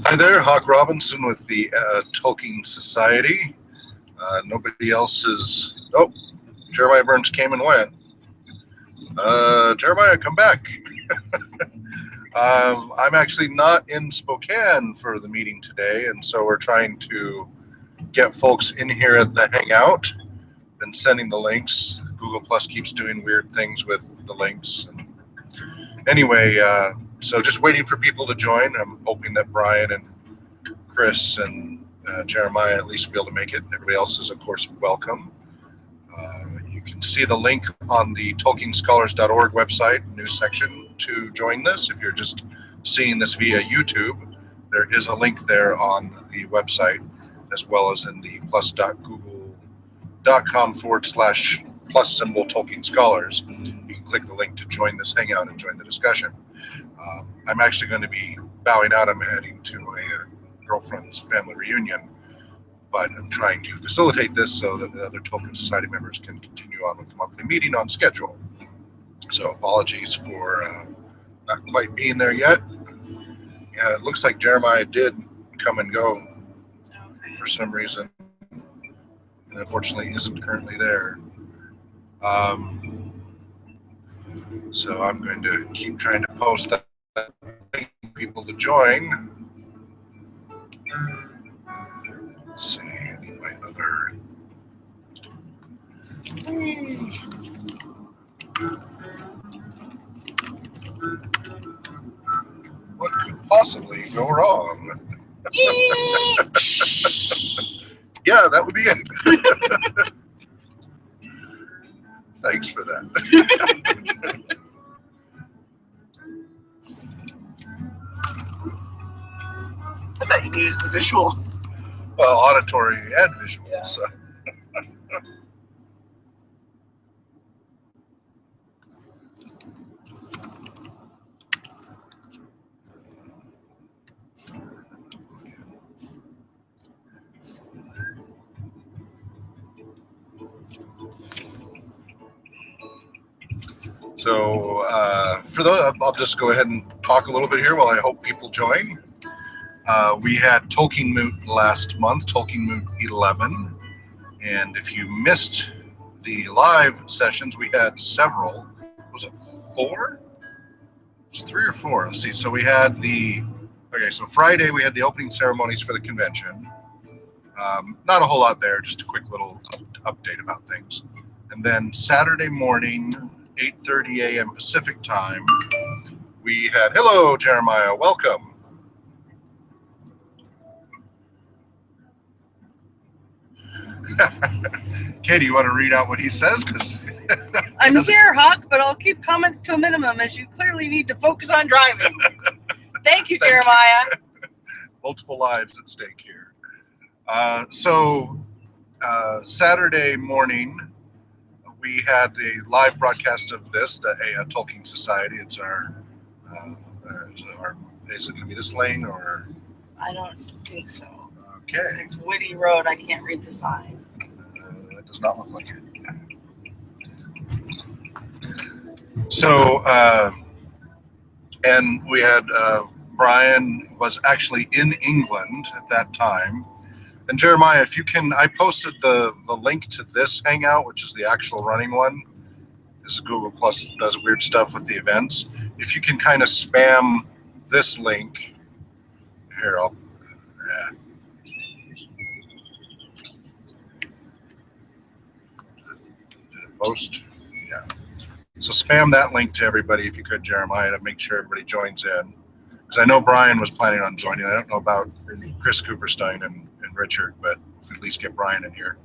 Hi there, Hawk Robinson with the Tolkien Society. Nobody else is... Oh, Jeremiah Burns came and went. Jeremiah, come back. I'm actually not in Spokane for the meeting today, and so we're trying to get folks in here at the Hangout and sending the links. Google Plus keeps doing weird things with the links. Anyway, so just waiting for people to join. I'm hoping that Brian and Chris and Jeremiah at least be able to make it. Everybody else is, of course, welcome. You can see the link on the TolkienScholars.org website, news section, to join this. If you're just seeing this via YouTube, there is a link there on the website, as well as in the plus.google.com/plus symbol Tolkien Scholars. You can click the link to join this Hangout and join the discussion. I'm actually going to be bowing out. I'm heading to a girlfriend's family reunion, but I'm trying to facilitate this so that the other Tolkien Society members can continue on with the monthly meeting on schedule. So apologies for not quite being there yet. Yeah, it looks like Jeremiah did come and go for some reason, and unfortunately isn't currently there. So I'm going to keep trying to post that for people to join. Let's see, I need my other. What could possibly go wrong? Yeah, that would be it. Thanks for that. I thought you needed the visual. Well, auditory and visual. Yeah. So. So for those, I'll just go ahead and talk a little bit here while I hope people join. We had Tolkien Moot last month, Tolkien Moot 11, and if you missed the live sessions, we had several. Was it 4? It was 3 or 4. Let's see. So we had so Friday we had the opening ceremonies for the convention. Not a whole lot there, just a quick little update about things. And then Saturday morning, 8:30 a.m. Pacific time, we had, hello, Jeremiah, welcome. Katie, you want to read out what he says? Because I'm here, Hawk, but I'll keep comments to a minimum as you clearly need to focus on driving. Thank you, Jeremiah. Multiple lives at stake here. Saturday morning, we had a live broadcast of this, the Tolkien Society. It's our, is it going to be this lane or? I don't think so. Okay. It's Whitty Road. I can't read the sign. That does not look like it. So, and we had Brian was actually in England at that time. And Jeremiah, if you can, I posted the link to this Hangout, which is the actual running one. This Google Plus does weird stuff with the events. If you can kind of spam this link. Here, yeah. Did it post? Yeah. So spam that link to everybody if you could, Jeremiah, to make sure everybody joins in. Because I know Brian was planning on joining. I don't know about Chris Cooperstein and Richard, but if we at least get Brian in here.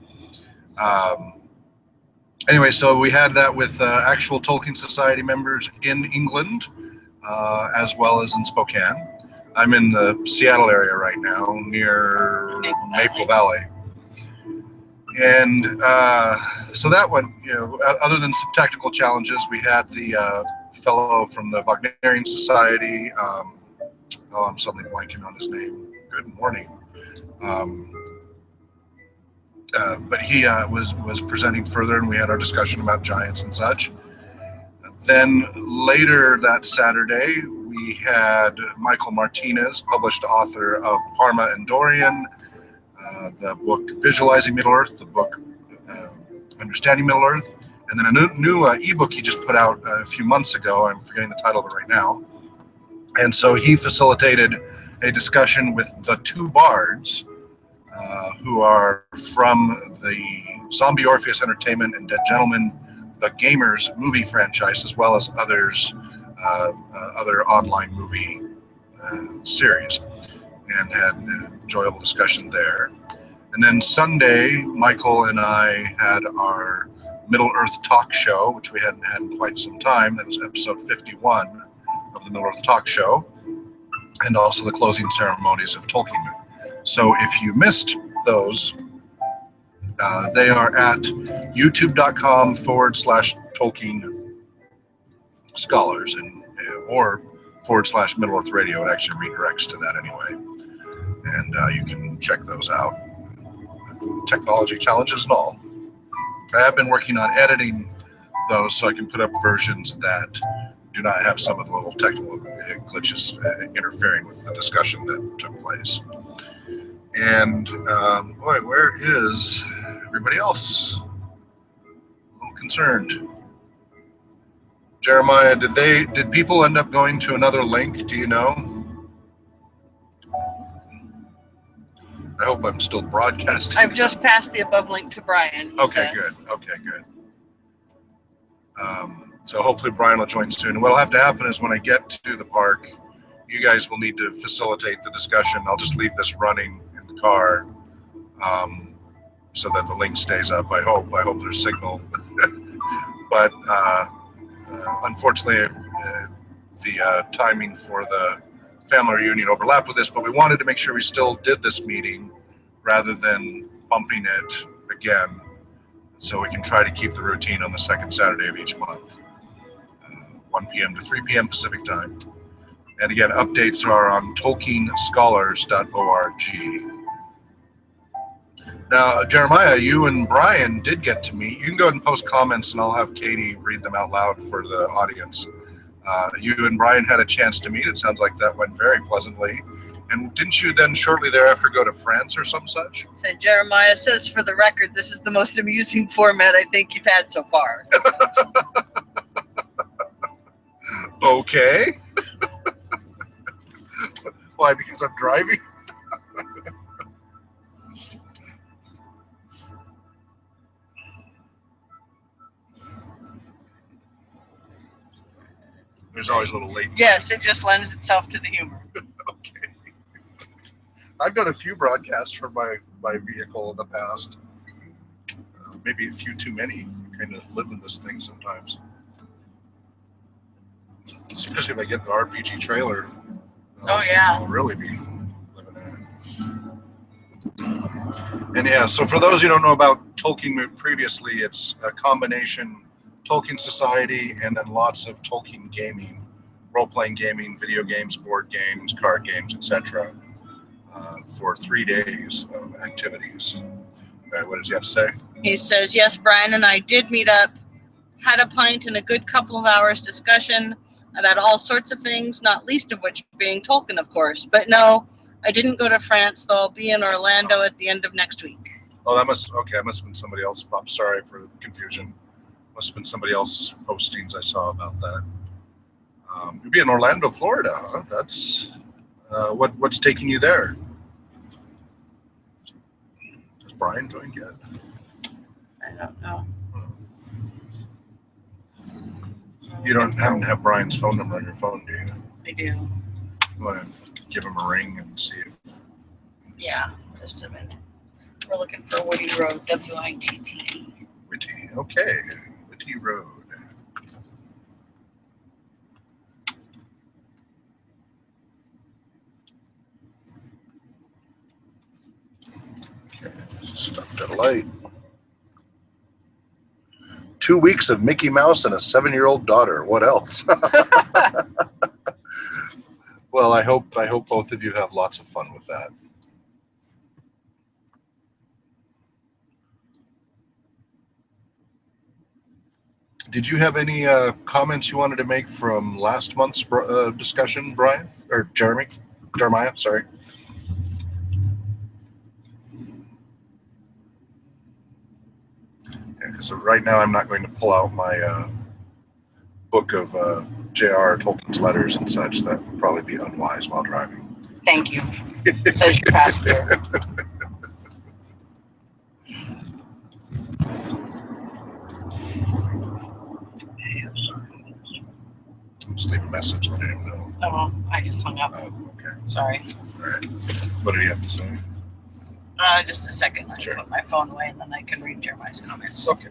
Anyway, so we had that with actual Tolkien Society members in England, as well as in Spokane. I'm in the Seattle area right now, near Maple Valley. And so that went, other than some technical challenges, we had the fellow from the Wagnerian Society. I'm suddenly blanking on his name. Good morning. But he was presenting further, and we had our discussion about giants and such. Then later that Saturday, we had Michael Martinez, published author of Parma and Dorian, the book Visualizing Middle-earth, the book Understanding Middle-earth, and then a new ebook he just put out a few months ago. I'm forgetting the title of it right now. And so he facilitated a discussion with the two bards who are from the Zombie Orpheus Entertainment and Dead Gentlemen, the Gamers movie franchise, as well as others, other online movie series, and had an enjoyable discussion there. And then Sunday, Michael and I had our Middle-earth Talk Show, which we hadn't had in quite some time. That was episode 51 of the Middle-earth Talk Show, and also the closing ceremonies of Tolkien. So if you missed those, they are at youtube.com/Tolkien Scholars or /Middle-earth Radio. It actually redirects to that anyway. And you can check those out. Technology challenges and all. I have been working on editing those so I can put up versions that do not have some of the little technical glitches interfering with the discussion that took place. And boy, where is everybody else? A little concerned. Jeremiah, did people end up going to another link? Do you know? I hope I'm still broadcasting. I've just passed the above link to Brian. Okay, good. Okay, good. So hopefully Brian will join soon. And what'll have to happen is when I get to the park, you guys will need to facilitate the discussion. I'll just leave this running in the car so that the link stays up. I hope there's signal. But unfortunately, the timing for the family reunion overlapped with this, but we wanted to make sure we still did this meeting rather than bumping it again, so we can try to keep the routine on the second Saturday of each month, 1 p.m. to 3 p.m. Pacific time. And again, updates are on tolkienscholars.org. Now, Jeremiah, you and Brian did get to meet. You can go ahead and post comments, and I'll have Katie read them out loud for the audience. You and Brian had a chance to meet. It sounds like that went very pleasantly. And didn't you then shortly thereafter go to France or some such? So Jeremiah says, for the record, this is the most amusing format I think you've had so far. Okay. Why? Because I'm driving? There's always a little latency. Yes, it just lends itself to the humor. Okay. I've done a few broadcasts from my vehicle in the past. Maybe a few too many. I kind of live in this thing sometimes. Especially if I get the RPG trailer. Oh, yeah. I'll really be living in it. And yeah, so for those who don't know about Tolkien Moot previously, it's a combination Tolkien Society and then lots of Tolkien gaming, role-playing gaming, video games, board games, card games, etc. For 3 days of activities. Okay, what does he have to say? He says, yes, Brian and I did meet up, had a pint and a good couple of hours discussion about all sorts of things, not least of which being Tolkien, of course. But no, I didn't go to France, though I'll be in Orlando at the end of next week. Oh, that must have been somebody else. I'm sorry for the confusion. Must have been somebody else's postings I saw about that. You'll be in Orlando, Florida, huh? That's what's taking you there? Has Brian joined yet? I don't know. You don't happen to have Brian's phone number on your phone, do you? I do. You want to give him a ring and see if... Yeah, just a minute. We're looking for Woody Road, W-I-T-T. Whitty, okay. Whitty Road. Okay, stopped at a light. 2 weeks of Mickey Mouse and a 7-year-old daughter. What else? Well, I hope both of you have lots of fun with that. Did you have any comments you wanted to make from last month's discussion, Brian? Or Jeremiah, sorry. Because right now I'm not going to pull out my book of J.R.R. Tolkien's letters and such. That would probably be unwise while driving. Thank you. Says your passenger. Just leave a message, letting him know. Oh, I just hung up. Oh, okay. Sorry. All right. What did he have to say? Just a second. Let me put my phone away, and then I can read Jeremiah's comments. Okay.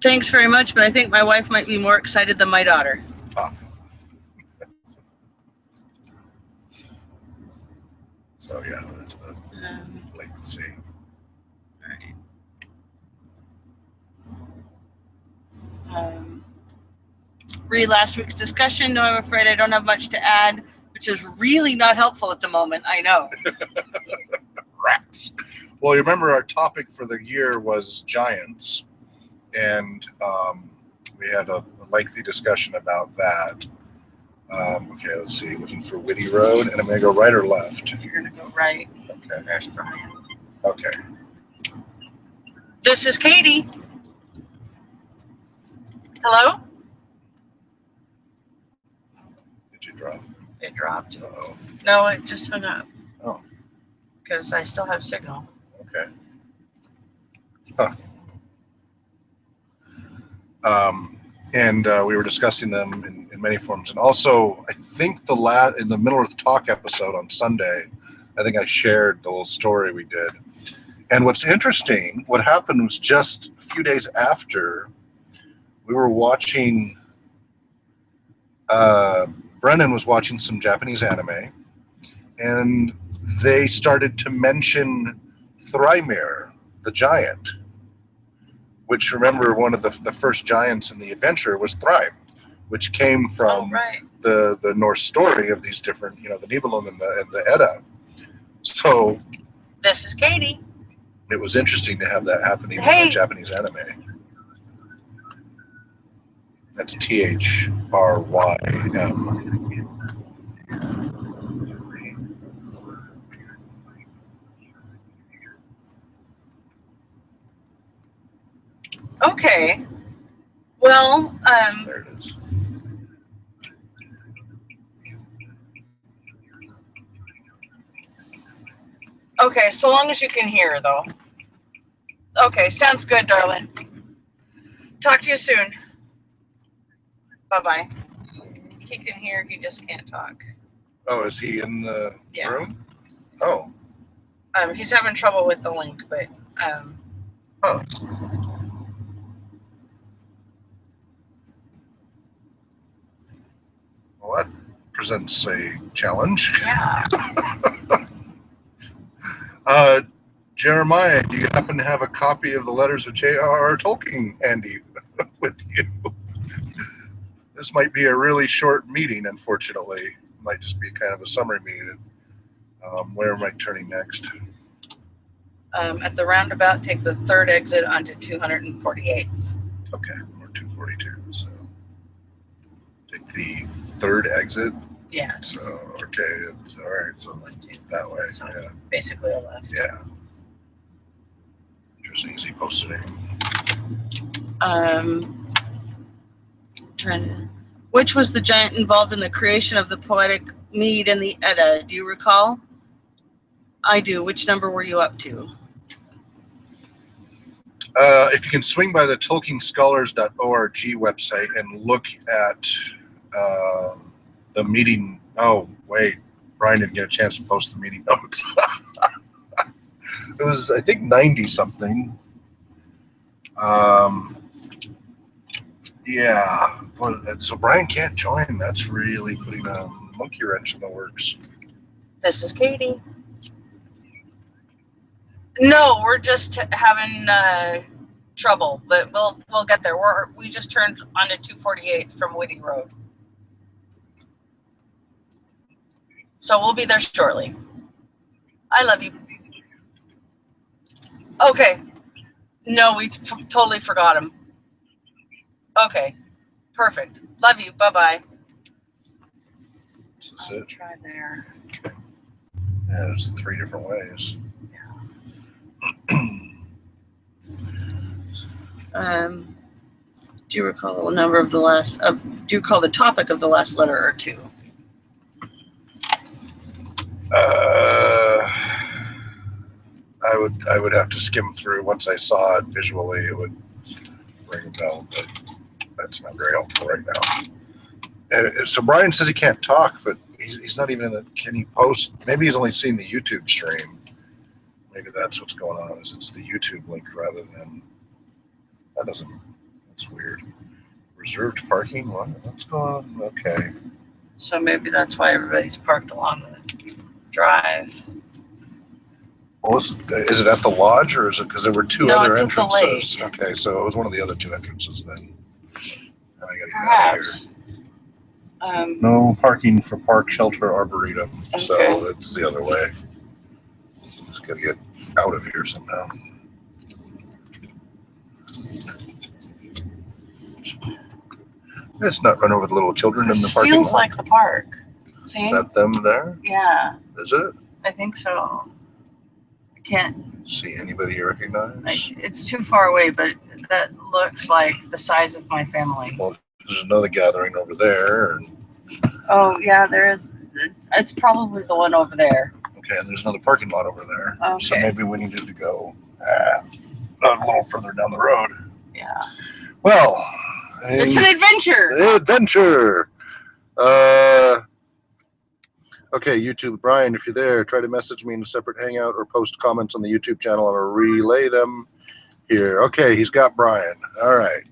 Thanks very much, but I think my wife might be more excited than my daughter. Ah. So yeah, there's the latency. All right. Read last week's discussion. No, I'm afraid I don't have much to add, which is really not helpful at the moment. I know. Rats. Well, you remember our topic for the year was giants, and we had a lengthy discussion about that. Okay, let's see. Looking for Whitty Road, and I'm going to go right or left? You're going to go right. Okay. There's Brian. Okay. This is Katie. Hello? Did you drop? It dropped. Uh-oh. No, it just hung up. Oh. Because I still have signal. Okay. Huh. And we were discussing them in many forms. And also, I think in the middle of the talk episode on Sunday, I think I shared the little story we did. And what's interesting, what happened was just a few days after, we were watching, Brennan was watching some Japanese anime, and they started to mention Thrymir, the giant, which, remember, one of the first giants in the adventure was Thrym, which came from the Norse story of these different, the Nibelung and the Edda. So this is Katie. It was interesting to have that happening in the Japanese anime. That's Thrym. Okay. Well, there it is. Okay, so long as you can hear, though. Okay, sounds good, darling. Talk to you soon. Bye-bye. He can hear, he just can't talk. Oh, is he in the room? Oh. He's having trouble with the link, but... Huh. Well, that presents a challenge. Yeah. Jeremiah, do you happen to have a copy of the letters of J.R.R. Tolkien handy with you? This might be a really short meeting, unfortunately. It might just be kind of a summary meeting. Where am I turning next? At the roundabout, take the third exit onto 248th. Okay, or 242. So take the third exit. Yeah. So okay, it's all right. So that way, so yeah. Basically a left. Yeah. Interesting. Is he posted it? Which was the giant involved in the creation of the poetic mead and the Edda? Do you recall? I do. Which number were you up to? If you can swing by the TolkienScholars.org website and look at the meeting. Oh, wait. Brian didn't get a chance to post the meeting notes. It was, I think, 90-something. Yeah. So Brian can't join. That's really putting a monkey wrench in the works. This is Katie. No, we're just having trouble, but we'll get there. We just turned onto 248 from Whitty Road, so we'll be there shortly. I love you. Okay. No, we totally forgot him. Okay, perfect. Love you. Bye-bye. This is it. Try there. Okay. Yeah, there's 3 different ways. Do you recall the number of the last? Do you recall the topic of the last letter or 2? I would have to skim through. Once I saw it visually, it would ring a bell, but that's not very helpful right now. So Brian says he can't talk, but he's not even in the. Can he post? Maybe he's only seen the YouTube stream. Maybe that's what's going on. Is it's the YouTube link rather than that doesn't. That's weird. Reserved parking. What? What's going on? Okay. So maybe that's why everybody's parked along the drive. Well, is it at the lodge or is it because there were 2 other it's entrances? Okay, so it was one of the other 2 entrances then. Now I gotta get out of here. No parking for park, shelter, arboretum. Okay. So it's the other way. Just gotta get out of here somehow. Let's not run over the little children in the parking lot. Feels like the park. See? Is that them there? Yeah. Is it? I think so. I can't see anybody you recognize. It's too far away, but that looks like the size of my family. Well, there's another gathering over there. Oh, yeah, there is. It's probably the one over there. Okay, and there's another parking lot over there. Okay. So maybe we needed to go a little further down the road. Yeah. Well, it's an adventure. Adventure. Okay, YouTube, Brian, if you're there, try to message me in a separate hangout or post comments on the YouTube channel and I'll relay them here. Okay, he's got Brian. All right.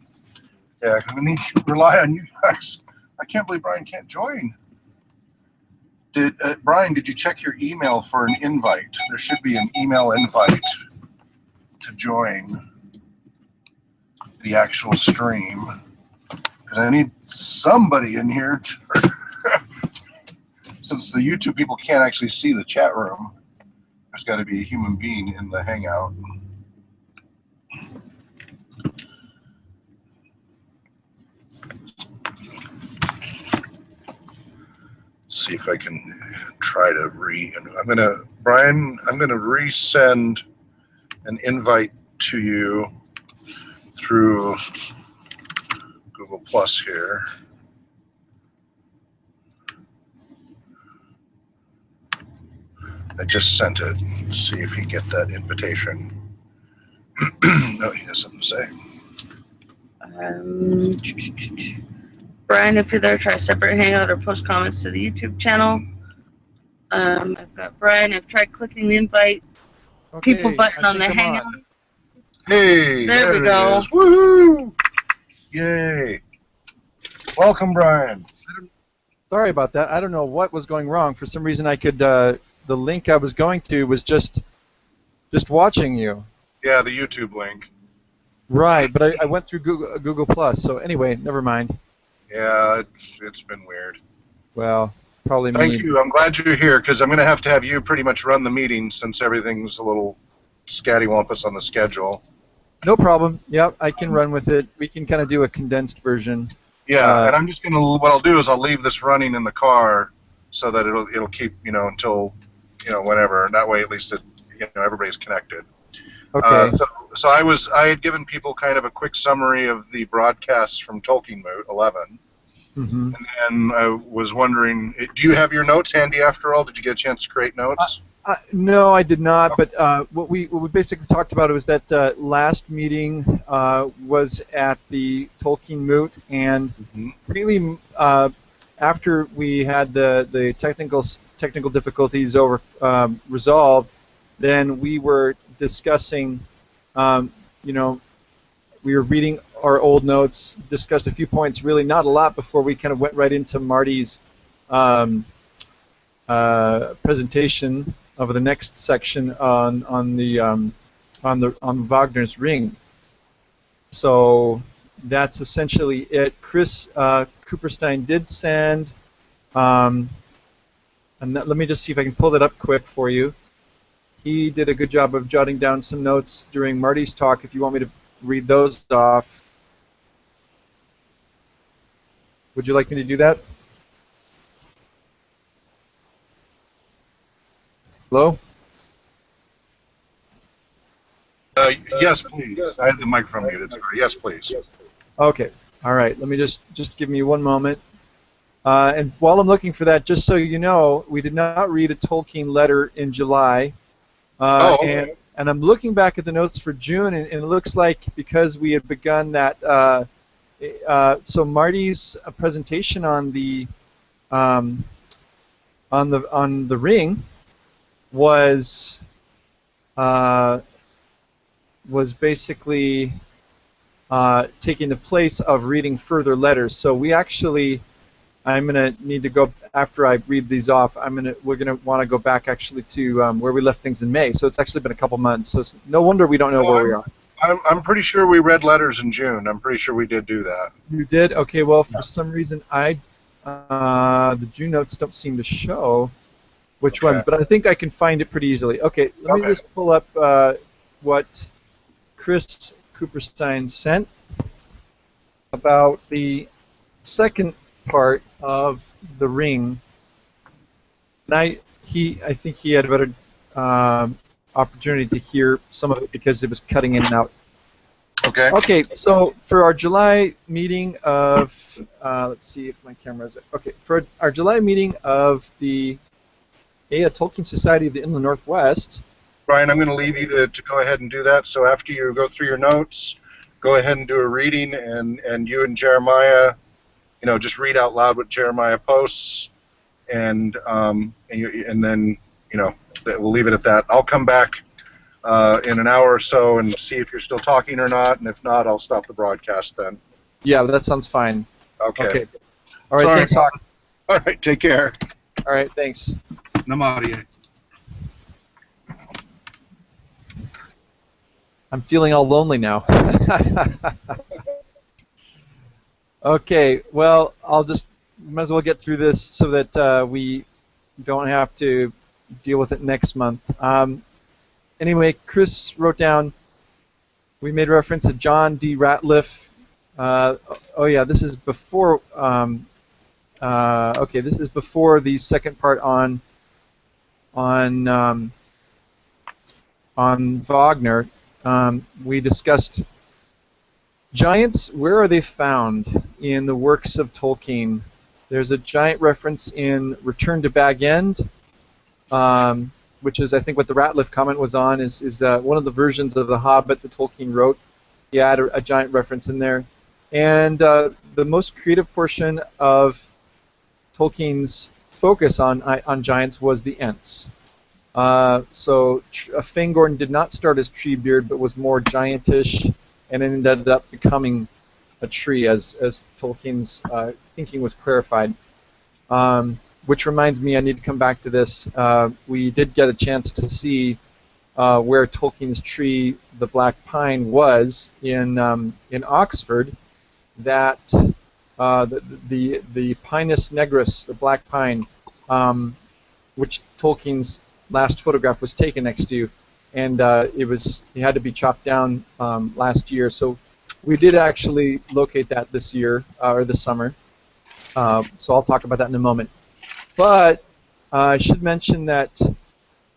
Yeah, we need to rely on you guys. I can't believe Brian can't join. Brian, did you check your email for an invite? There should be an email invite to join the actual stream. Because I need somebody in here to, since the YouTube people can't actually see the chat room, there's got to be a human being in the hangout. Let's see if I can try to Brian, I'm gonna resend an invite to you through Google Plus here. I just sent it. Let's see if you get that invitation. Oh, he has something to say. Brian, if you're there, try separate hangout or post comments to the YouTube channel. I've got Brian. I've tried clicking the invite people button on the hangout. Hey, there we go. Woohoo! Yay! Welcome, Brian. Sorry about that. I don't know what was going wrong. For some reason, I could. The link I was going to was just watching you. Yeah, the YouTube link. Right, but I went through Google Plus. So anyway, never mind. Yeah, it's been weird. Well, probably me. Thank you. I'm glad you're here because I'm going to have you pretty much run the meeting since everything's a little scattywampus on the schedule. No problem. Yep, I can run with it. We can kind of do a condensed version. Yeah, and I'm just going to, what I'll do is I'll leave this running in the car so that it'll keep, until, whenever. And that way at least everybody's connected. Okay. So I had given people kind of a quick summary of the broadcasts from Tolkien Moot 11. Mm-hmm. And then I was wondering, do you have your notes handy after all? Did you get a chance to create notes? No, I did not. But what we basically talked about was that last meeting was at the Tolkien Moot, and really after we had the technical difficulties resolved, then we were discussing. We were reading our old notes, discussed a few points, really not a lot, before we kind of went right into Marty's presentation of the next section on Wagner's Ring. So that's essentially it. Chris Cooperstein did send, and let me just see if I can pull that up quick for you. he did a good job of jotting down some notes during Marty's talk. If you want me to read those off, would you like me to do that? Hello? Yes, please. I had the microphone muted. Sorry. Yes, please. Okay. All right. Let me just give me one moment. And while I'm looking for that, just so you know, we did not read a Tolkien letter in July. Okay. And I'm looking back at the notes for June, and it looks like because we had begun that, so Marty's presentation on the ring was basically taking the place of reading further letters. So we actually, I'm going to need to go, after I read these off, we're going to want to go back actually to where we left things in May. So it's actually been a couple months. So it's no wonder we don't know where we are. I'm pretty sure we read letters in June. I'm pretty sure we did do that. You did? Okay, well, for some reason, the June notes don't seem to show which ones, but I think I can find it pretty easily. Okay, let me just pull up what Chris Cooperstein sent about the second part of the ring. And I think he had a better opportunity to hear some of it because it was cutting in and out. Okay. Okay, so for our July meeting of, let's see if my camera is, okay, for our July meeting of the Tolkien Society of the Inland Northwest. Brian, I'm going to leave you to go ahead and do that. So after you go through your notes, go ahead and do a reading, and you and Jeremiah, just read out loud what Jeremiah posts, and then, we'll leave it at that. I'll come back in an hour or so and see if you're still talking or not, and if not, I'll stop the broadcast then. Yeah, that sounds fine. Okay. All right, thanks, Hawk. All right, take care. All right, thanks. Namaste. I'm feeling all lonely now. Okay, well, might as well get through this so that we don't have to deal with it next month. Anyway, Chris wrote down, we made reference to John D. Ratliff. Oh yeah, this is before, okay, this is before the second part on Wagner. We discussed giants. Where are they found in the works of Tolkien? There's a giant reference in Return to Bag End, which is, I think, what the Ratliff comment was on, is one of the versions of The Hobbit that Tolkien wrote. He had a giant reference in there. And the most creative portion of Tolkien's focus on giants was the Ents. So Fangorn did not start as Treebeard, but was more giantish, and ended up becoming a tree as Tolkien's thinking was clarified. Which reminds me, I need to come back to this. We did get a chance to see where Tolkien's tree, the black pine, was in Oxford. That the Pinus nigris, the black pine, which Tolkien's last photograph was taken next to, and it had to be chopped down last year. So we did actually locate that this year or this summer. So I'll talk about that in a moment. But I should mention that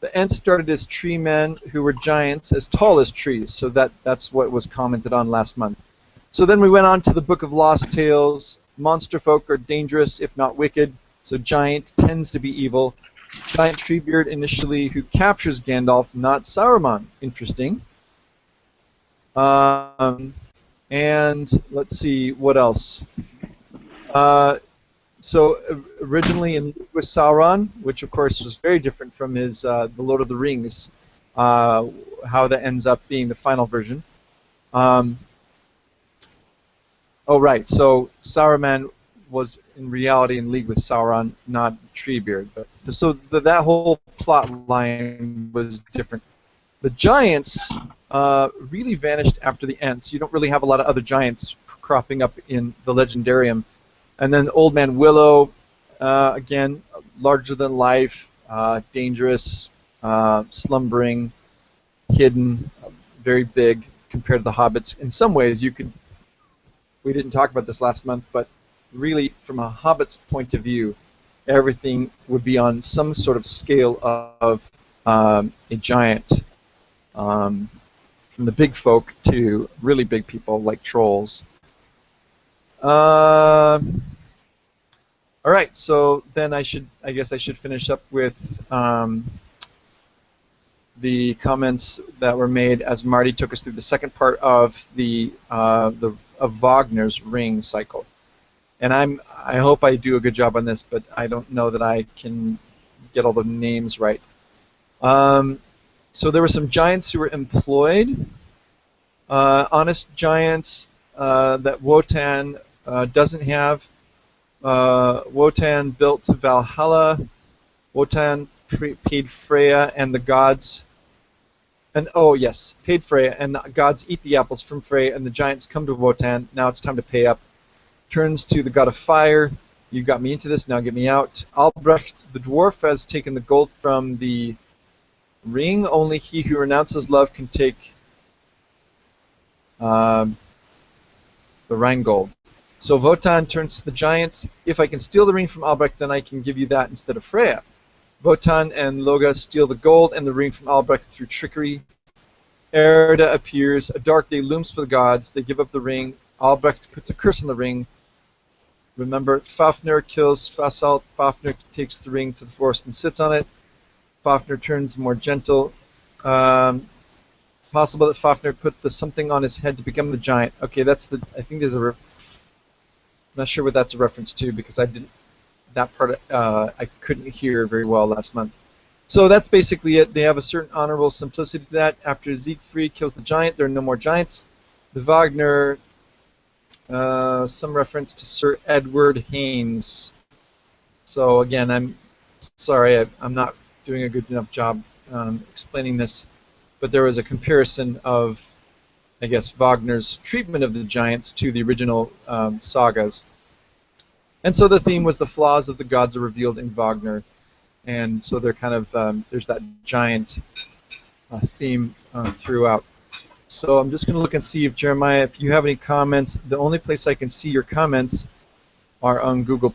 the Ents started as tree men who were giants as tall as trees. So that's what was commented on last month. So then we went on to the Book of Lost Tales. Monster folk are dangerous, if not wicked. So giant tends to be evil. Giant Treebeard initially who captures Gandalf, not Saruman. Interesting. And let's see, what else? So originally in with Sauron, which of course was very different from his The Lord of the Rings, how that ends up being the final version. Oh right, so Saruman was in reality in league with Sauron, not Treebeard. But so that whole plot line was different. The giants really vanished after the Ents. You don't really have a lot of other giants cropping up in the Legendarium. And then Old Man Willow, again, larger than life, dangerous, slumbering, hidden, very big compared to the hobbits. In some ways, you could. We didn't talk about this last month, but really, from a hobbit's point of view, everything would be on some sort of scale of a giant, from the big folk to really big people like trolls. All right, so then I guess I should finish up with the comments that were made as Marty took us through the second part of of Wagner's Ring cycle. And I hope I do a good job on this, but I don't know that I can get all the names right. So there were some giants who were employed, honest giants that Wotan doesn't have. Wotan built Valhalla. Wotan paid Freya and the gods. And oh yes, paid Freya, and the gods eat the apples from Freya, and the giants come to Wotan. Now it's time to pay up. Turns to the god of fire. You got me into this, now get me out. Albrecht the dwarf has taken the gold from the ring. Only he who renounces love can take the Rheingold. So Wotan turns to the giants. If I can steal the ring from Albrecht, then I can give you that instead of Freya. Wotan and Loga steal the gold and the ring from Albrecht through trickery. Erda appears. A dark day looms for the gods. They give up the ring. Albrecht puts a curse on the ring. Remember, Fafnir kills Fasolt. Fafnir takes the ring to the forest and sits on it. Fafnir turns more gentle. Possible that Fafnir put something on his head to become the giant. Okay, that's the. I think there's a. Not sure what that's a reference to because I didn't. That part I couldn't hear very well last month. So that's basically it. They have a certain honorable simplicity to that. After Siegfried kills the giant, there are no more giants. The Wagner. Some reference to Sir Edward Haynes. So again, I'm sorry, I'm not doing a good enough job explaining this, but there was a comparison of, I guess, Wagner's treatment of the giants to the original sagas. And so the theme was the flaws of the gods are revealed in Wagner, and so they're kind of there's that giant theme throughout. So I'm just going to look and see if Jeremiah, if you have any comments. The only place I can see your comments are on Google+.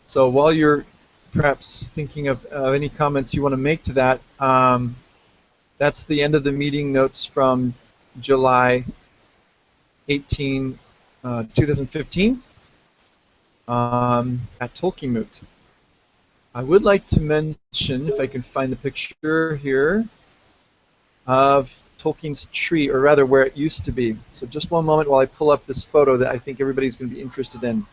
So while you're perhaps thinking of any comments you want to make to that, that's the end of the meeting notes from July 18, 2015 at Tolkien Moot. I would like to mention, if I can find the picture here, of Tolkien's tree, or rather where it used to be. So just one moment while I pull up this photo that I think everybody's going to be interested in.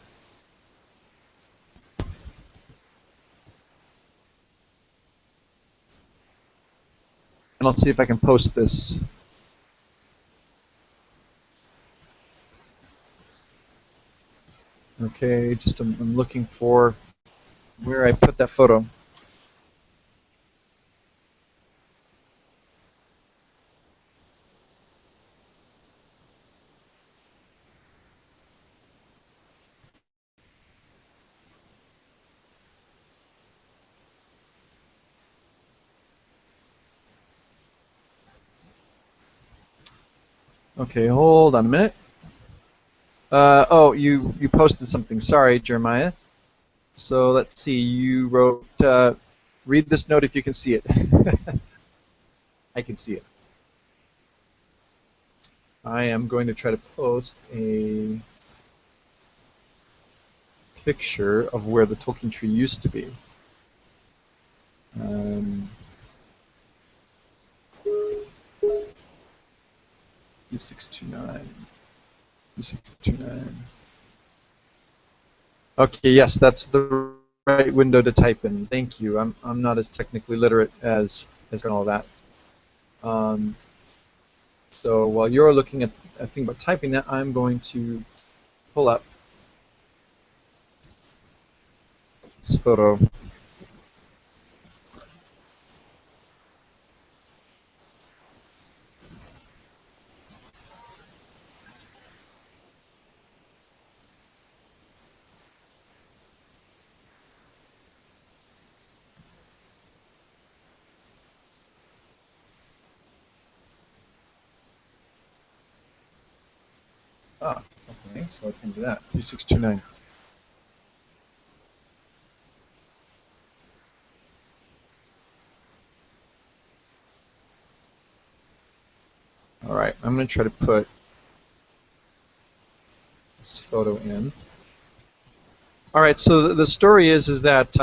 And I'll see if I can post this. Okay, just I'm looking for where I put that photo. Okay, hold on a minute. Oh, you posted something. Sorry, Jeremiah. So let's see. You wrote, read this note if you can see it. I can see it. I am going to try to post a picture of where the Tolkien tree used to be. 2629. 2629. Okay, yes, that's the right window to type in. Thank you. I'm not as technically literate as all that. So while you're looking at a thing about typing that, I'm going to pull up this photo. Ah, okay, so let's into that. 3629. All right, I'm going to try to put this photo in. All right, so the story is that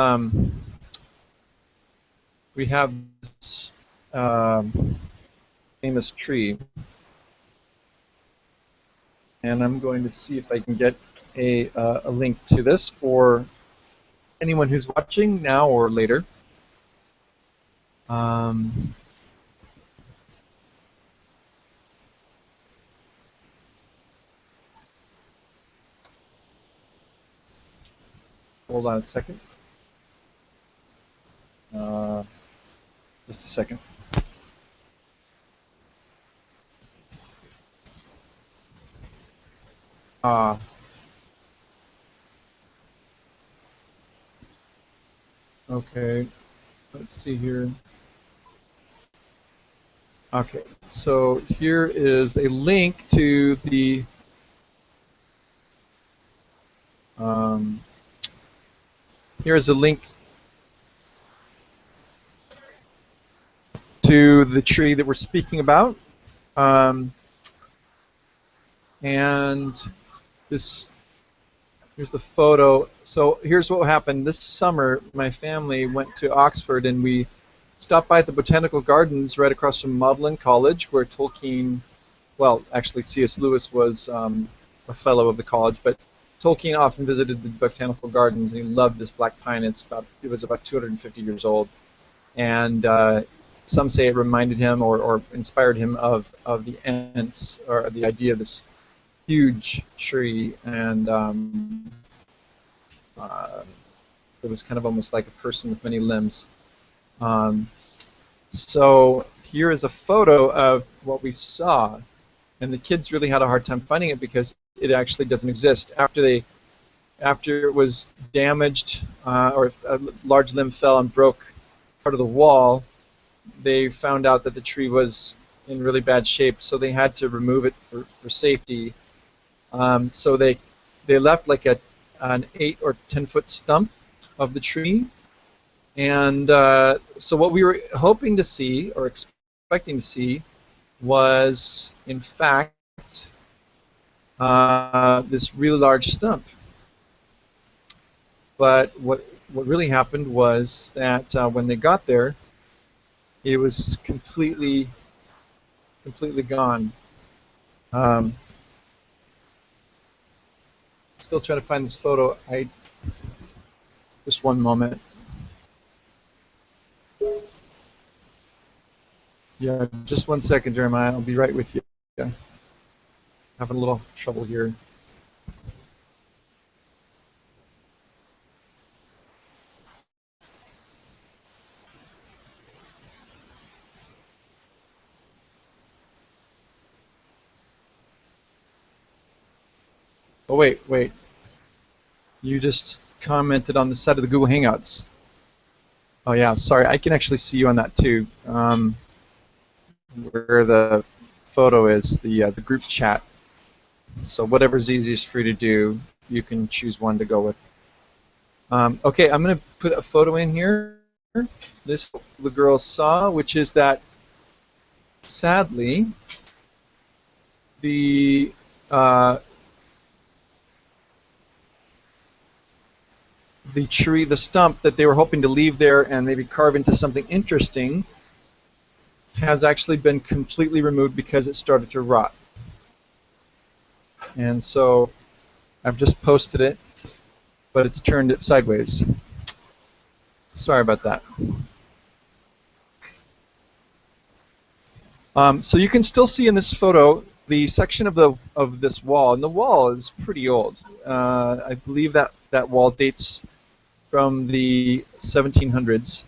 we have this famous tree, and I'm going to see if I can get a link to this for anyone who's watching now or later. Hold on a second. Just a second. Okay, let's see here. Okay, so here is a link to the here is a link to the tree that we're speaking about, and this here's the photo. So here's what happened. This summer, my family went to Oxford, and we stopped by at the Botanical Gardens right across from Magdalen College, where Tolkien, well, actually C.S. Lewis was a fellow of the college, but Tolkien often visited the Botanical Gardens, and he loved this black pine. It was about 250 years old, and some say it reminded him or inspired him of the Ents, or the idea of this huge tree, and it was kind of almost like a person with many limbs. So here is a photo of what we saw, and the kids really had a hard time finding it because it actually doesn't exist. After it was damaged, or a large limb fell and broke part of the wall, they found out that the tree was in really bad shape, so they had to remove it for safety. So they left like an 8 or 10-foot stump of the tree, and so what we were hoping to see or expecting to see was, in fact, this really large stump. But what really happened was that when they got there, it was completely gone. Still trying to find this photo. Just one moment. Yeah, just one second, Jeremiah. I'll be right with you. Yeah. Having a little trouble here. Oh, wait. You just commented on the side of the Google Hangouts. Oh, yeah, sorry. I can actually see you on that, too. Where the photo is, the group chat. So whatever's easiest for you to do, you can choose one to go with. Okay, I'm going to put a photo in here. This the girl saw, which is that, sadly, the tree, the stump that they were hoping to leave there and maybe carve into something interesting, has actually been completely removed because it started to rot. And so I've just posted it, but it's turned it sideways. Sorry about that. So you can still see in this photo the section of this wall, and the wall is pretty old. I believe that wall dates from the 1700s,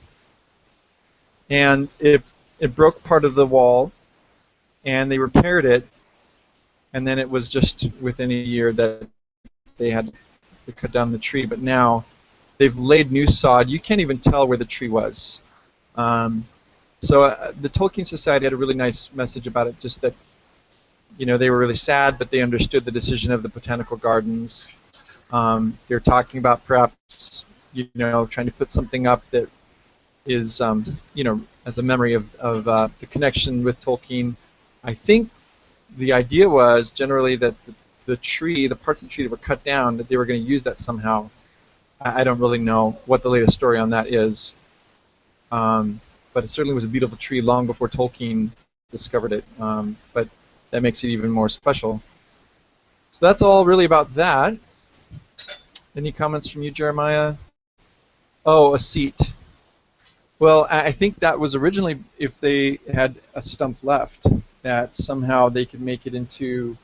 and it broke part of the wall, and they repaired it, and then it was just within a year that they had to cut down the tree. But now they've laid new sod. You can't even tell where the tree was. So the Tolkien Society had a really nice message about it, just that you know, they were really sad, but they understood the decision of the botanical gardens. They're talking about perhaps, you know, trying to put something up that is, you know, as a memory of the connection with Tolkien. I think the idea was generally that the tree, the parts of the tree that were cut down, that they were going to use that somehow. I don't really know what the latest story on that is, but it certainly was a beautiful tree long before Tolkien discovered it. But that makes it even more special. So that's all really about that. Any comments from you, Jeremiah? Oh, a seat. Well, I think that was originally, if they had a stump left, that somehow they could make it into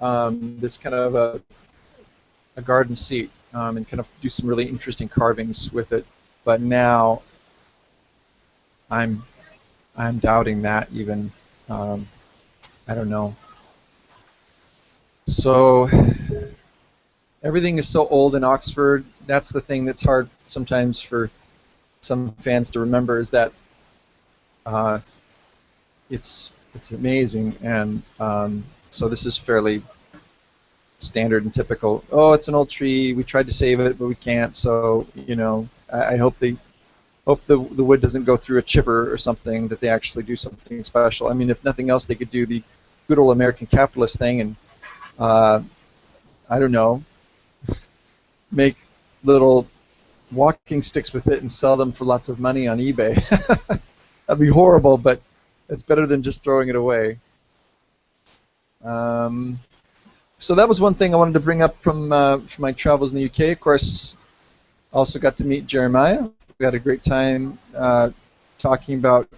this kind of a garden seat and kind of do some really interesting carvings with it. But now I'm doubting that even. I don't know. So everything is so old in Oxford. That's the thing that's hard sometimes for some fans to remember, is that it's amazing, and so this is fairly standard and typical. Oh, it's an old tree. We tried to save it, but we can't. So, you know, I hope the wood doesn't go through a chipper or something, that they actually do something special. I mean, if nothing else, they could do the good old American capitalist thing and I don't know, make little walking sticks with it and sell them for lots of money on eBay. That'd be horrible, but it's better than just throwing it away. So that was one thing I wanted to bring up from my travels in the UK. Of course, I also got to meet Jeremiah. We had a great time talking about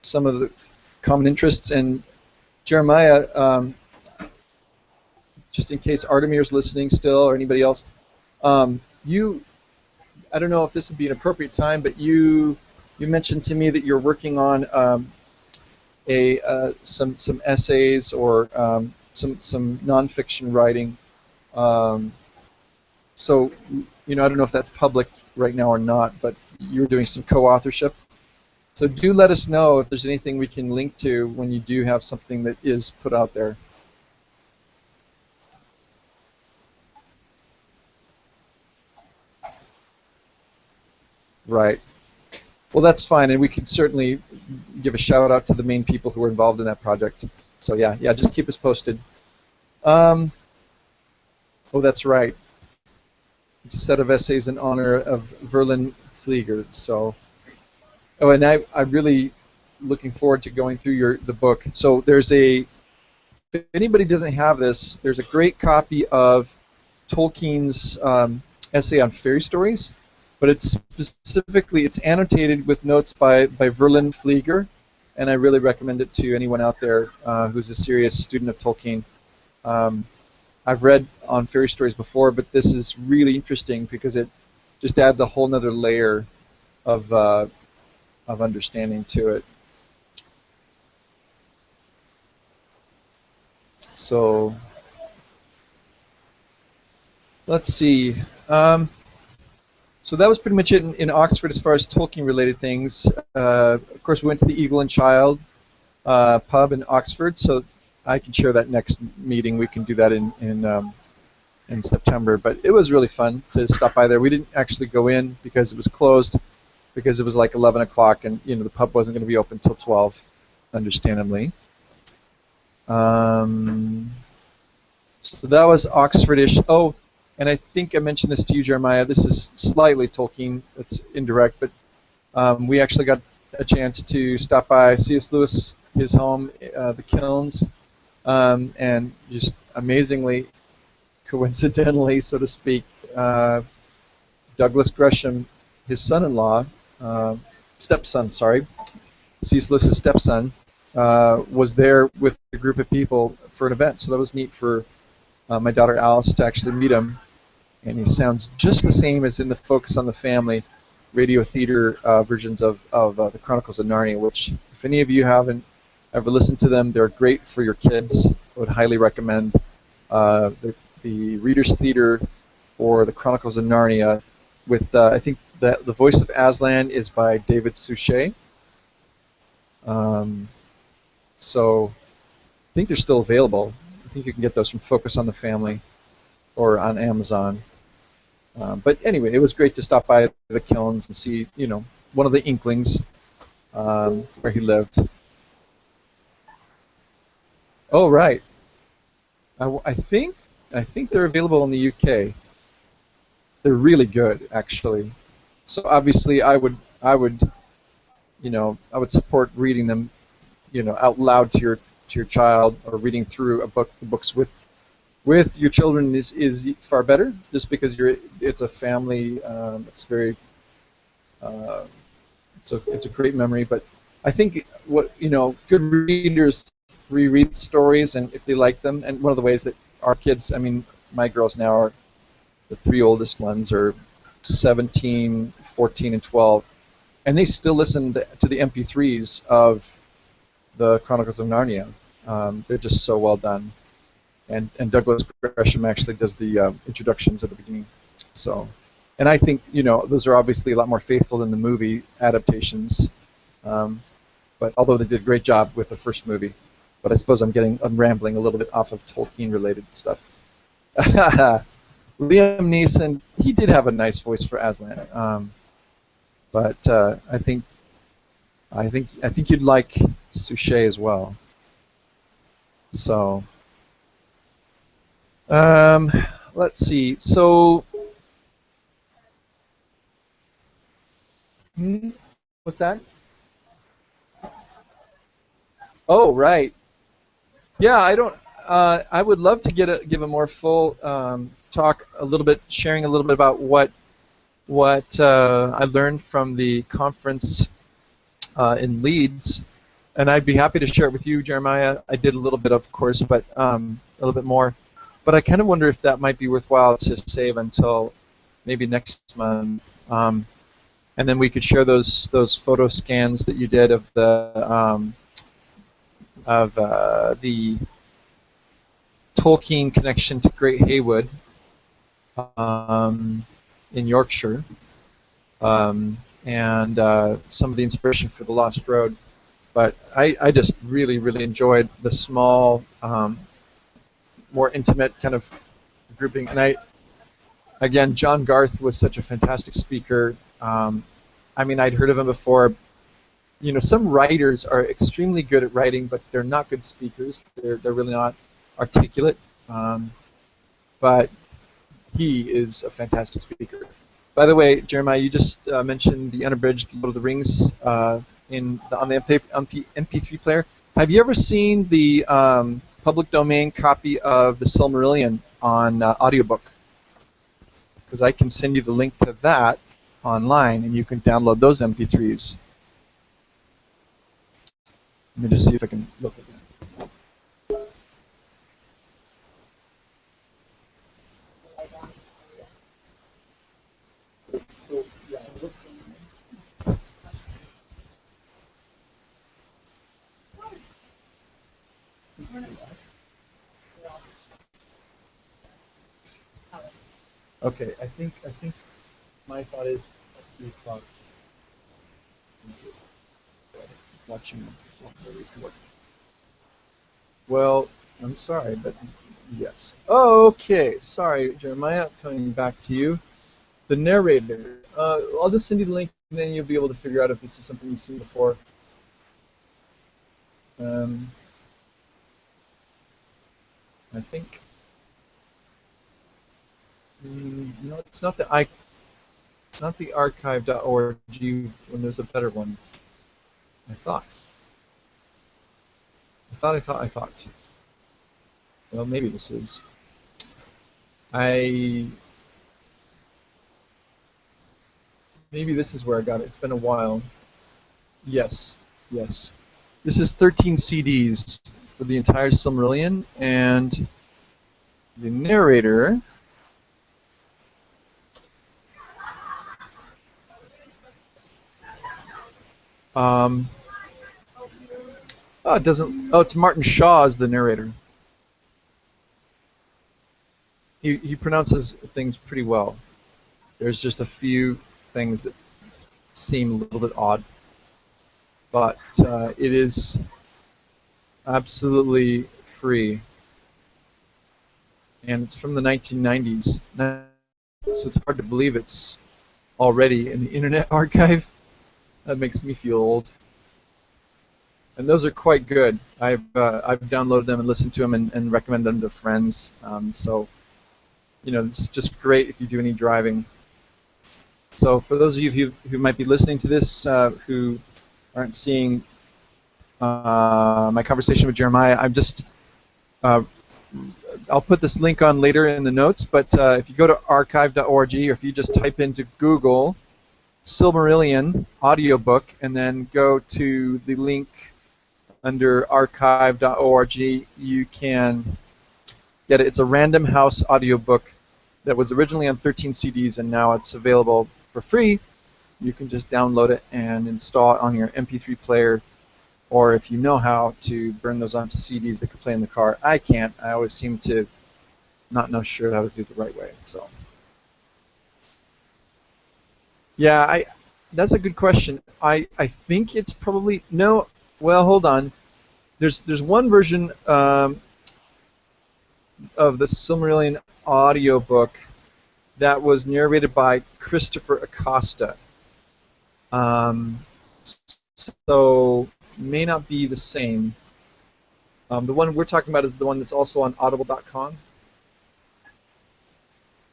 some of the common interests. And Jeremiah, just in case Artemir's listening still, or anybody else, I don't know if this would be an appropriate time, but you mentioned to me that you're working on some essays or some nonfiction writing. So, you know, I don't know if that's public right now or not, but you're doing some co-authorship. So do let us know if there's anything we can link to when you do have something that is put out there. Right. Well, that's fine, and we can certainly give a shout out to the main people who were involved in that project. So yeah, just keep us posted. Oh, that's right. It's a set of essays in honor of Verlin Flieger. So, oh, and I'm really looking forward to going through the book. So there's if anybody doesn't have this, there's a great copy of Tolkien's essay on fairy stories. But it's annotated with notes by Verlin Flieger, and I really recommend it to anyone out there who's a serious student of Tolkien. I've read on fairy stories before, but this is really interesting because it just adds a whole nother layer of understanding to it. So let's see. So that was pretty much it in Oxford as far as Tolkien-related things. Of course, we went to the Eagle and Child pub in Oxford, so I can share that next meeting. We can do that in September. But it was really fun to stop by there. We didn't actually go in because it was closed, because it was like 11 o'clock, and you know the pub wasn't going to be open until 12, understandably. So that was Oxfordish. Oh. And I think I mentioned this to you, Jeremiah. This is slightly Tolkien. It's indirect, but we actually got a chance to stop by C.S. Lewis, his home, the Kilns, and just amazingly, coincidentally, so to speak, Douglas Gresham, his son-in-law, stepson, sorry, C.S. Lewis's stepson, was there with a group of people for an event. So that was neat for my daughter Alice to actually meet him. And he sounds just the same as in the Focus on the Family radio theater versions of the Chronicles of Narnia, which, if any of you haven't ever listened to them, they're great for your kids. I would highly recommend the Reader's Theater for the Chronicles of Narnia. With I think that the voice of Aslan is by David Suchet. So think they're still available. I think you can get those from Focus on the Family or on Amazon. But anyway, it was great to stop by the kilns and see, one of the Inklings where he lived. Oh, right. I think they're available in the UK. They're really good, actually. So obviously, I would support reading them, out loud to your child, or reading through the books with your children is far better, just because it's a family. It's very it's a great memory. But I think good readers reread stories, and if they like them, and one of the ways that our kids, I mean, my girls now are, the three oldest ones are 17, 14, and 12, and they still listen to the MP3s of the Chronicles of Narnia. They're just so well done. And Douglas Gresham actually does the introductions at the beginning. So, and I think those are obviously a lot more faithful than the movie adaptations. But although they did a great job with the first movie, but I suppose I'm rambling a little bit off of Tolkien-related stuff. Liam Neeson, he did have a nice voice for Aslan, but I think you'd like Suchet as well. So. Let's see. So, what's that? Oh, right. Yeah, I don't. I would love to give a more full talk, sharing a little bit about what I learned from the conference in Leeds, and I'd be happy to share it with you, Jeremiah. I did a little bit, of course, but a little bit more. But I kind of wonder if that might be worthwhile to save until maybe next month, and then we could share those photo scans that you did of the Tolkien connection to Great Haywood in Yorkshire, and some of the inspiration for the Lost Road. But I just really, really enjoyed the small, more intimate kind of grouping. And again, John Garth was such a fantastic speaker. I mean, I'd heard of him before. Some writers are extremely good at writing, but they're not good speakers. They're really not articulate. But he is a fantastic speaker. By the way, Jeremiah, you just mentioned the unabridged Lord of the Rings on the MP3 player. Have you ever seen the public domain copy of the Silmarillion on audiobook? Because I can send you the link to that online, and you can download those MP3s. Let me just see if I can look at that. So, yeah, okay, I think my thought is 3 o'clock. Watching work. Well, I'm sorry, but yes. Okay, sorry, Jeremiah. Coming back to you. The narrator. I'll just send you the link, and then you'll be able to figure out if this is something you've seen before. I think. No, it's not the archive.org when there's a better one. I thought. Well, maybe this is. Maybe this is where I got it. It's been a while. Yes. This is 13 CDs for the entire Silmarillion, and the narrator. It doesn't. Oh, it's Martin Shaw as the narrator. He pronounces things pretty well. There's just a few things that seem a little bit odd, but it is absolutely free, and it's from the 1990s. So it's hard to believe it's already in the Internet Archive. That makes me feel old. And those are quite good. I've downloaded them and listened to them and recommend them to friends. So, you know, it's just great if you do any driving. So for those of you who might be listening to this who aren't seeing my conversation with Jeremiah, I'll put this link on later in the notes, but if you go to archive.org, or if you just type into Google Silmarillion audiobook and then go to the link under archive.org, you can get it. It's a Random House audiobook that was originally on 13 CDs, and now it's available for free. You can just download it and install it on your MP3 player, or if you know how to burn those onto CDs that can play in the car. I can't. I always seem to not know sure how to do it the right way. So, yeah, that's a good question. I think it's probably no. Well, hold on. There's one version of the Silmarillion audiobook that was narrated by Christopher Acosta. So may not be the same. The one we're talking about is the one that's also on audible.com,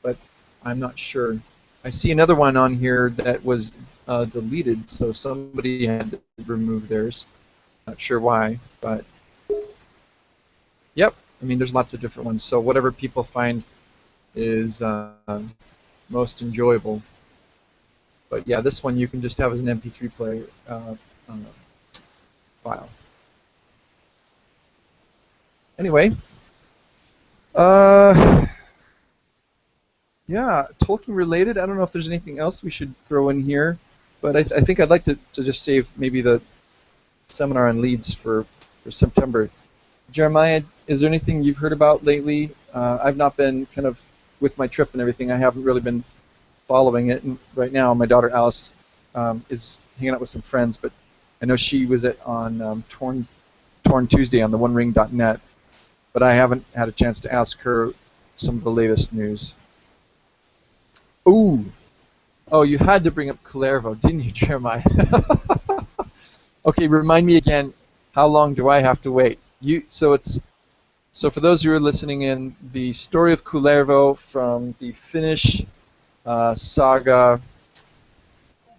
but I'm not sure. I see another one on here that was deleted, so somebody had to remove theirs. Not sure why, but yep. I mean, there's lots of different ones. So whatever people find is most enjoyable. But yeah, this one you can just have as an MP3 player file. Anyway, yeah, Tolkien related. I don't know if there's anything else we should throw in here, but I think I'd like to just save maybe the seminar on Leeds for September. Jeremiah, is there anything you've heard about lately? I've not been kind of with my trip and everything. I haven't really been following it. And right now, my daughter Alice is hanging out with some friends, but I know she was on Torn Tuesday on the OneRing.net, but I haven't had a chance to ask her some of the latest news. Ooh, oh, you had to bring up Kullervo, didn't you, Jeremiah? Okay, remind me again. How long do I have to wait? So for those who are listening in, the story of Kullervo from the Finnish saga,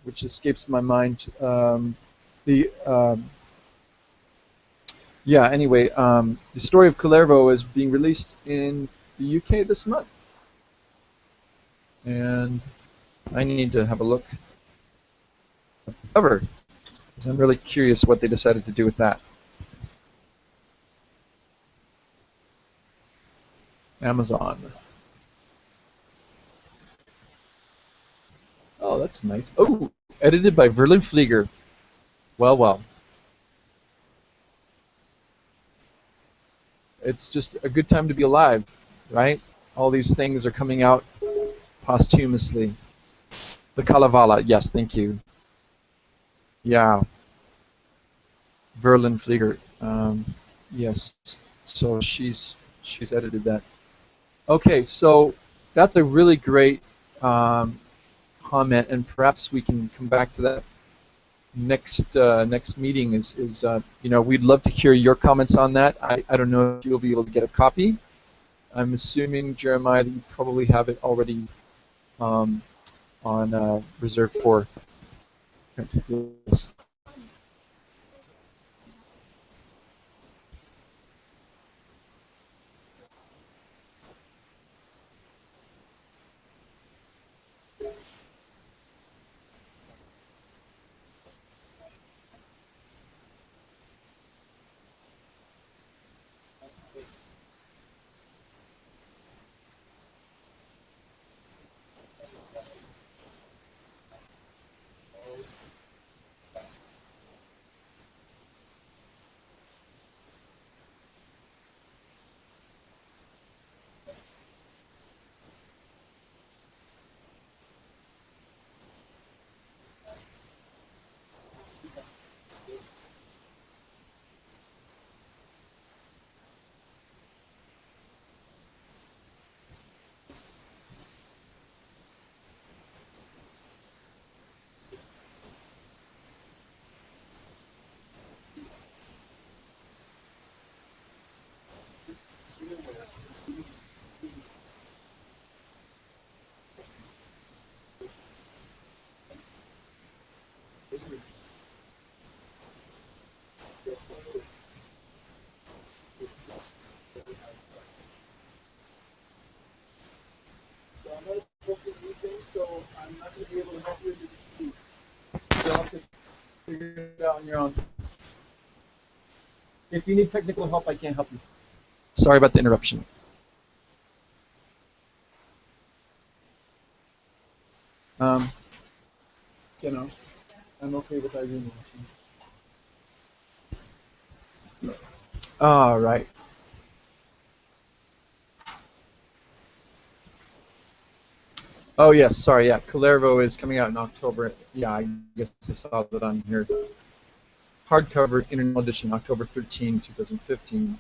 which escapes my mind. Anyway, the story of Kullervo is being released in the UK this month, and I need to have a look at the cover, because I'm really curious what they decided to do with that. Amazon. Oh, that's nice. Oh, edited by Verlin Flieger. Well, well. It's just a good time to be alive, right? All these things are coming out posthumously. The Kalevala, yes, thank you. Yeah. Verlin Flieger. Yes. So she's edited that. Okay, so that's a really great comment, and perhaps we can come back to that next meeting. You know, we'd love to hear your comments on that. I don't know if you'll be able to get a copy. I'm assuming, Jeremiah, that you probably have it already on reserve for. Yes. If you need technical help, I can't help you. Sorry about the interruption. You know, I'm okay with Irene watching. All right. Oh yes, sorry. Yeah, Calervo is coming out in October. Yeah, I guess I saw that on here. Hardcover International Edition, October 13, 2015.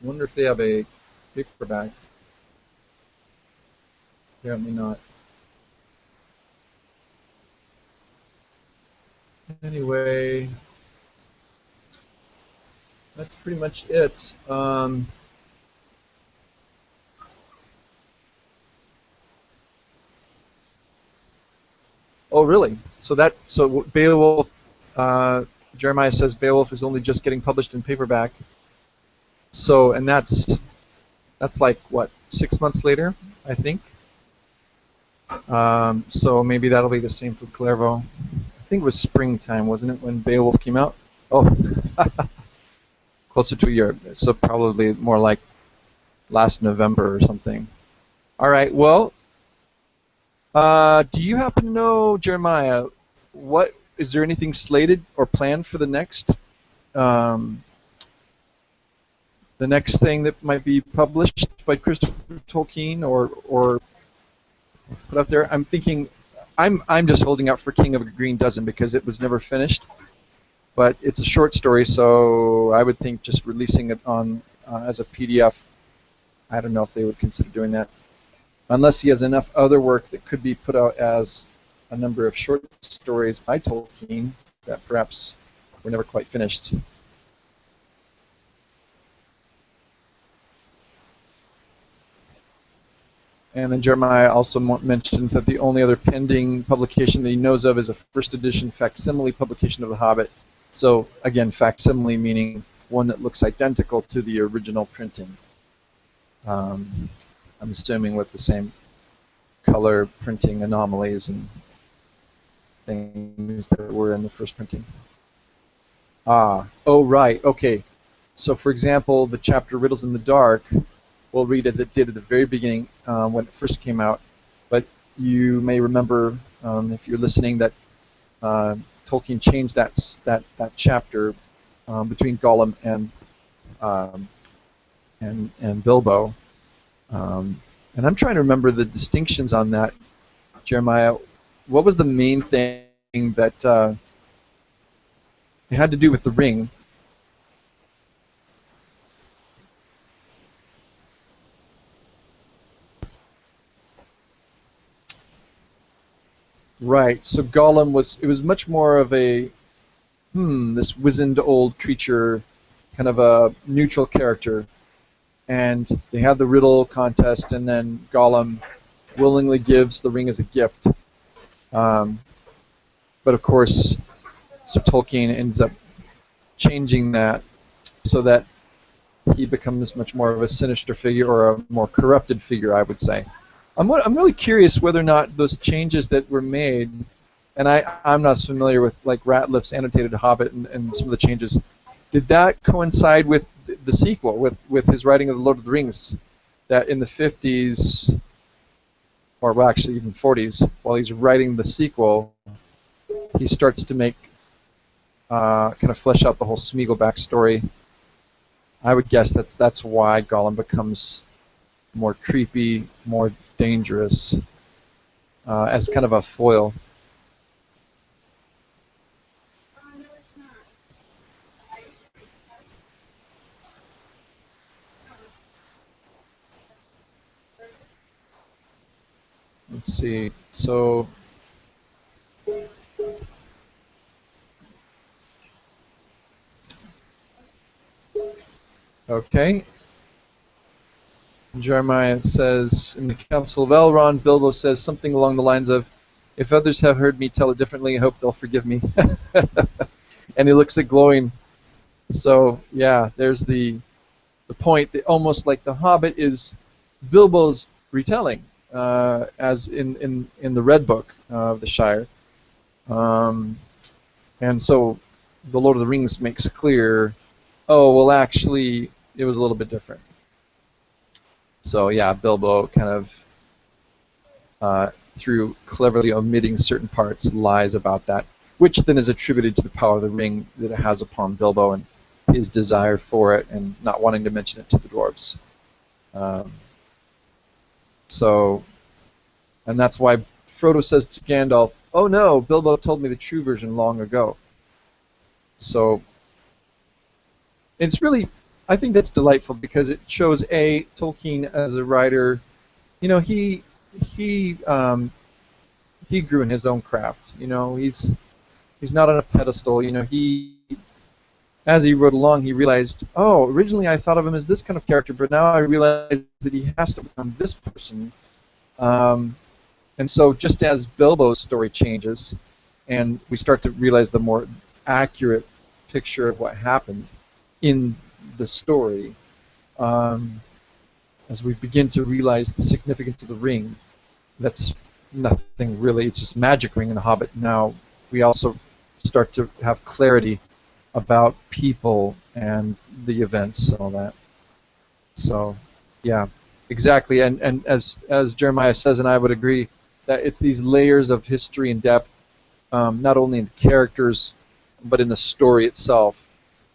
I wonder if they have a paperback. Apparently not. Anyway, that's pretty much it. Oh, really? So Beowulf, Jeremiah says Beowulf is only just getting published in paperback. So, and that's like what, 6 months later, I think. So maybe that'll be the same for Clairvaux. I think it was springtime, wasn't it, when Beowulf came out? Oh, closer to a year. So probably more like last November or something. All right. Well, do you happen to know, Jeremiah, what is there anything slated or planned for the next thing that might be published by Christopher Tolkien or put out there? I'm thinking, I'm just holding out for King of a Green Dozen because it was never finished, but it's a short story, so I would think just releasing it on as a PDF. I don't know if they would consider doing that, unless he has enough other work that could be put out as a number of short stories by Tolkien that perhaps were never quite finished. And then Jeremiah also mentions that the only other pending publication that he knows of is a first edition facsimile publication of The Hobbit. So again, facsimile meaning one that looks identical to the original printing. I'm assuming with the same color printing anomalies and things that were in the first printing. Oh right, okay. So for example, the chapter Riddles in the Dark will read as it did at the very beginning when it first came out. But you may remember, if you're listening, that Tolkien changed that chapter between Gollum and Bilbo. And I'm trying to remember the distinctions on that, Jeremiah. What was the main thing that it had to do with the ring? Right. So Gollum was much more of a this wizened old creature, kind of a neutral character. And they had the riddle contest, and then Gollum willingly gives the ring as a gift. But of course, so Tolkien ends up changing that so that he becomes much more of a sinister figure, or a more corrupted figure, I would say. I'm really curious whether or not those changes that were made, and I'm not as familiar with like Ratliff's annotated Hobbit and some of the changes, did that coincide with the sequel, with his writing of the Lord of the Rings, that in the 50s, or well, actually even 40s, while he's writing the sequel, he starts to make kind of flesh out the whole Smeagol backstory. I would guess that's why Gollum becomes more creepy, more dangerous, as kind of a foil. Let's see. So okay. Jeremiah says, in the Council of Elrond, Bilbo says something along the lines of, "If others have heard me tell it differently, I hope they'll forgive me." And he looks at glowing. So yeah, there's the point that almost like the Hobbit is Bilbo's retelling, as in the Red Book of the Shire, and so the Lord of the Rings makes clear oh, well, actually, it was a little bit different. So yeah, Bilbo kind of, through cleverly omitting certain parts, lies about that, which then is attributed to the power of the ring that it has upon Bilbo and his desire for it and not wanting to mention it to the dwarves. Um, so, and that's why Frodo says to Gandalf, "Oh no, Bilbo told me the true version long ago." So, it's really, I think that's delightful because it shows Tolkien as a writer. You know, he he grew in his own craft. You know, he's not on a pedestal. You know, as he wrote along, he realized, oh, originally I thought of him as this kind of character, but now I realize that he has to become this person. And so just as Bilbo's story changes, and we start to realize the more accurate picture of what happened in the story, as we begin to realize the significance of the ring, that's nothing really, it's just magic ring in the Hobbit. Now we also start to have clarity about people and the events and all that. So, yeah, exactly. And as Jeremiah says, and I would agree, that it's these layers of history and depth, not only in the characters, but in the story itself,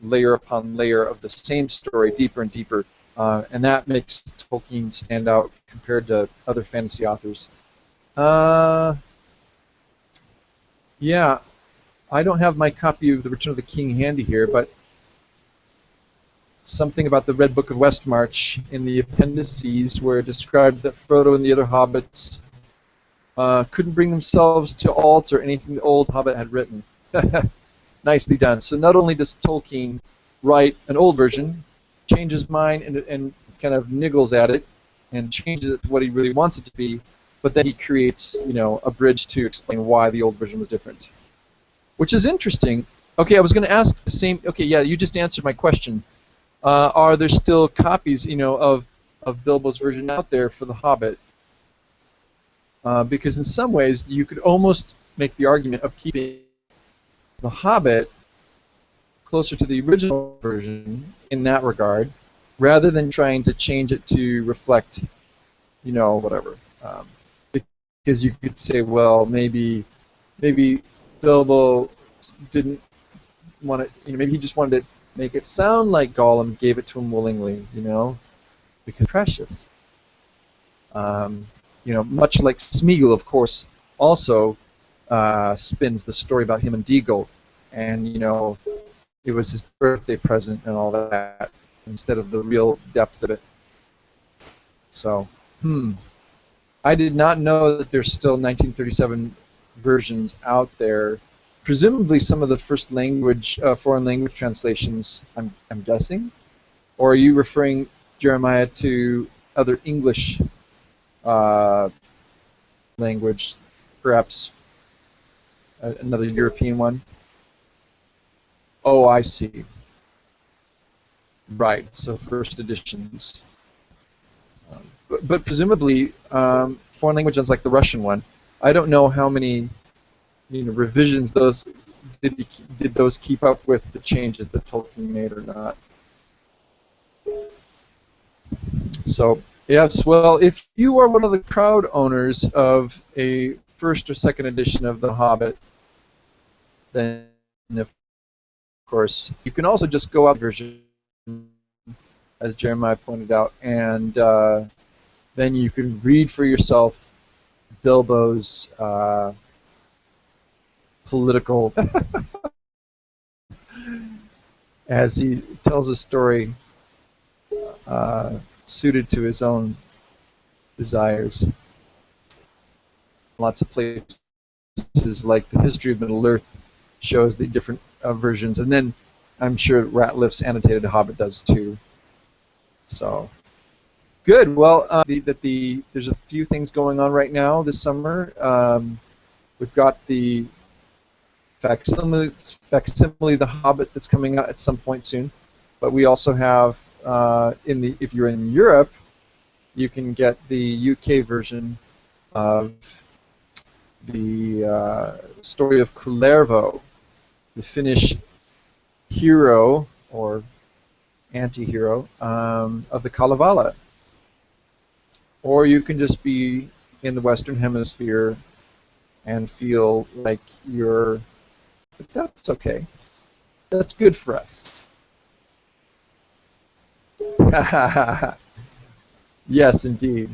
layer upon layer of the same story, deeper and deeper. And that makes Tolkien stand out compared to other fantasy authors. Yeah, I don't have my copy of The Return of the King handy here, but something about the Red Book of Westmarch in the appendices where it describes that Frodo and the other hobbits couldn't bring themselves to alter anything the old Hobbit had written. Nicely done. So not only does Tolkien write an old version, change his mind and kind of niggles at it and changes it to what he really wants it to be, but then he creates, you know, a bridge to explain why the old version was different. Which is interesting. Okay, I was going to ask the same. Okay, yeah, you just answered my question. Are there still copies, you know, of Bilbo's version out there for The Hobbit? Because in some ways, you could almost make the argument of keeping The Hobbit closer to the original version in that regard, rather than trying to change it to reflect, you know, whatever. Because you could say, well, maybe Bilbo didn't want it, you know, maybe he just wanted to make it sound like Gollum gave it to him willingly, you know, because precious. You know, much like Smeagol, of course, also spins the story about him and Deagle, and you know, it was his birthday present and all that, instead of the real depth of it. So, I did not know that there's still 1937 versions out there. Presumably, some of the first language, foreign language translations. I'm guessing, or are you referring, Jeremiah, to other English language, perhaps another European one? Oh, I see. Right. So first editions. But presumably, foreign language ones like the Russian one. I don't know how many, you know, revisions those did those keep up with the changes that Tolkien made or not. So yes, well, if you are one of the proud owners of a first or second edition of The Hobbit, then of course you can also just go out version, as Jeremiah pointed out, and then you can read for yourself Bilbo's political, as he tells a story suited to his own desires. Lots of places like the History of Middle-earth shows the different versions, and then I'm sure Ratliff's Annotated Hobbit does too. So good. Well, there's a few things going on right now this summer. We've got the facsimile The Hobbit that's coming out at some point soon, but we also have if you're in Europe, you can get the UK version of the story of Kullervo, the Finnish hero or anti-hero of the Kalevala. Or you can just be in the Western Hemisphere and feel like you're... But that's okay. That's good for us. Yes, indeed.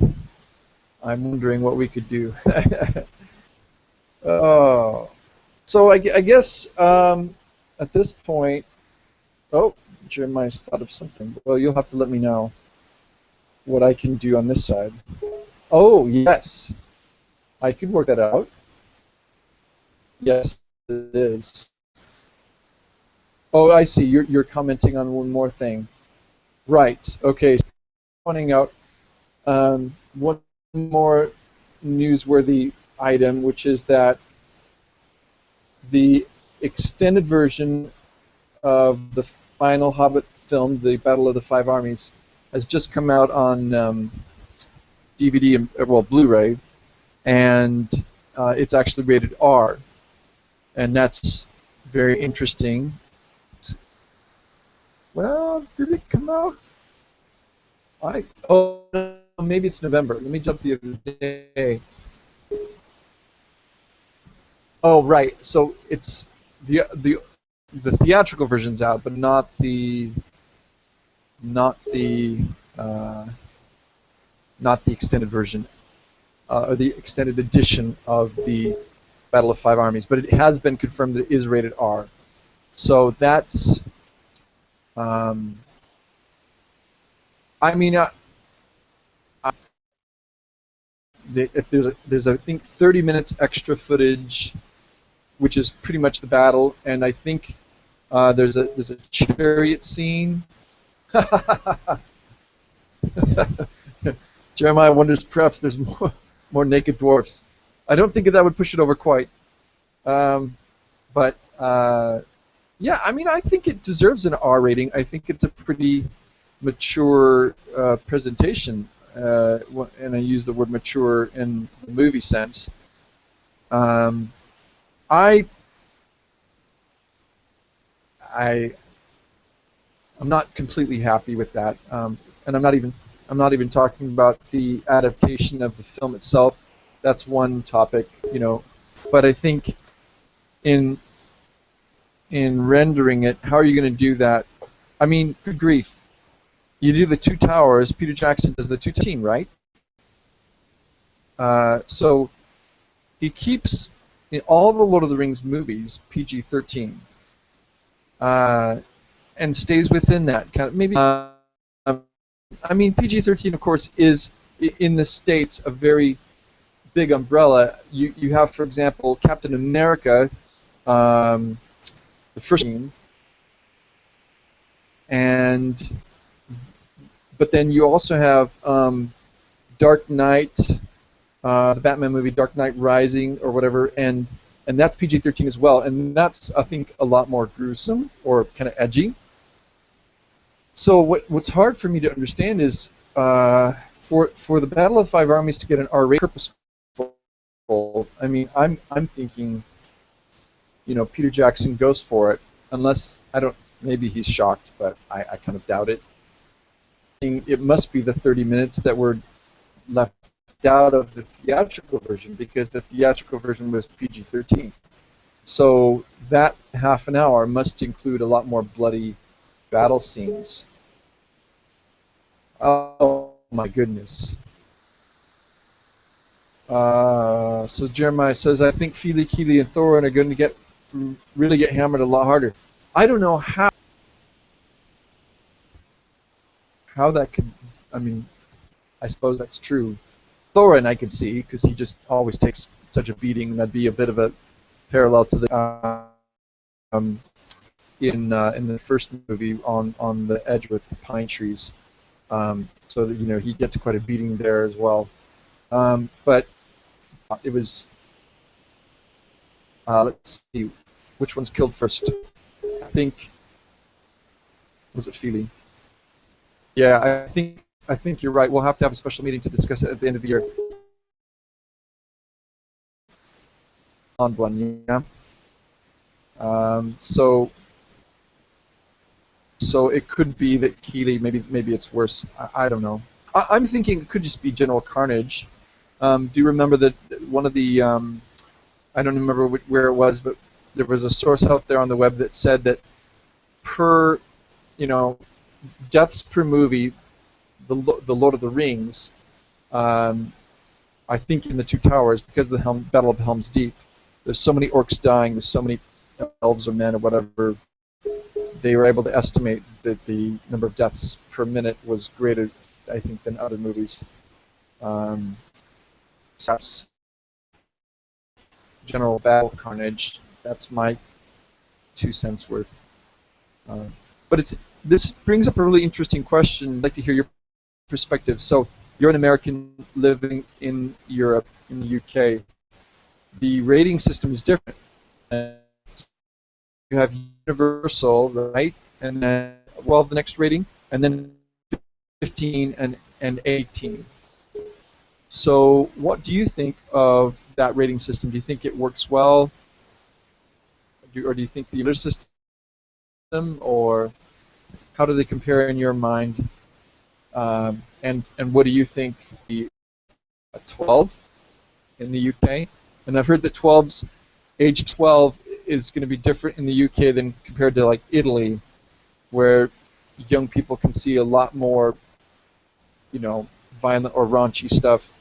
I'm wondering what we could do. Oh, so I guess at this point, oh, Jeremiah's thought of something. Well, you'll have to let me know what I can do on this side. Oh, yes, I can work that out. Yes, it is. Oh, I see. You're commenting on one more thing. Right. Okay. So pointing out one more newsworthy item, which is that the extended version of the final Hobbit film, The Battle of the Five Armies, has just come out on DVD and well, Blu-ray, and it's actually rated R, and that's very interesting. Well, did it come out? Oh, maybe it's November. Let me jump the other day. Oh, right. So it's the theatrical version's out, but not the uh, extended version or the extended edition of the Battle of Five Armies. But it has been confirmed that it is rated R. So that's I mean, there's I think 30 minutes extra footage, which is pretty much the battle, and I think there's a chariot scene. Jeremiah wonders perhaps there's more naked dwarfs. I don't think that would push it over quite, but yeah, I mean, I think it deserves an R rating. I think it's a pretty mature presentation, and I use the word mature in the movie sense. I'm not completely happy with that, and I'm not even talking about the adaptation of the film itself. That's one topic, you know. But I think in rendering it, how are you going to do that? I mean, good grief. You do the Two Towers. Peter Jackson does the 2 right? So he keeps in all the Lord of the Rings movies PG-13, and stays within that kind of maybe. I mean, PG-13, of course, is in the States a very big umbrella. You have, for example, Captain America, the first scene, but then you also have Dark Knight, the Batman movie Dark Knight Rising or whatever, and that's PG-13 as well, and that's, I think, a lot more gruesome or kind of edgy. So what's hard for me to understand is for the Battle of the Five Armies to get an R rating purposeful. I mean, I'm thinking, you know, Peter Jackson goes for it, unless maybe he's shocked, but I kind of doubt it. It must be the 30 minutes that were left out of the theatrical version, because the theatrical version was PG-13. So that half an hour must include a lot more bloody battle scenes. Oh my goodness. So Jeremiah says, I think Fili, Kili, and Thorin are going to really get hammered a lot harder. I don't know how that could. I mean, I suppose that's true. Thorin I could see, because he just always takes such a beating. That'd be a bit of a parallel to the in the first movie on the edge with the pine trees. So that, you know, he gets quite a beating there as well. But it was. Let's see, which one's killed first? I think. Was it Fili? Yeah, I think you're right. We'll have to have a special meeting to discuss it at the end of the year. On one, yeah. So So it could be that Keeley, maybe it's worse. I don't know. I'm thinking it could just be general carnage. Do you remember that one of the I don't remember where it was, but there was a source out there on the web that said that per, deaths per movie, the Lord of the Rings, I think in the Two Towers, because of the Battle of Helm's Deep, there's so many orcs dying, there's so many elves or men or whatever, they were able to estimate that the number of deaths per minute was greater, I think, than other movies. Perhaps general battle carnage, that's my 2 cents worth. But this brings up a really interesting question. I'd like to hear your perspective. So you're an American living in Europe, in the UK. The rating system is different. You have universal, right? And then 12, the next rating, and then 15 and 18. So what do you think of that rating system? Do you think it works well? Or do you think the other system, or how do they compare in your mind? And what do you think the 12 in the UK? And I've heard that age 12 is going to be different in the UK than compared to like Italy, where young people can see a lot more, violent or raunchy stuff.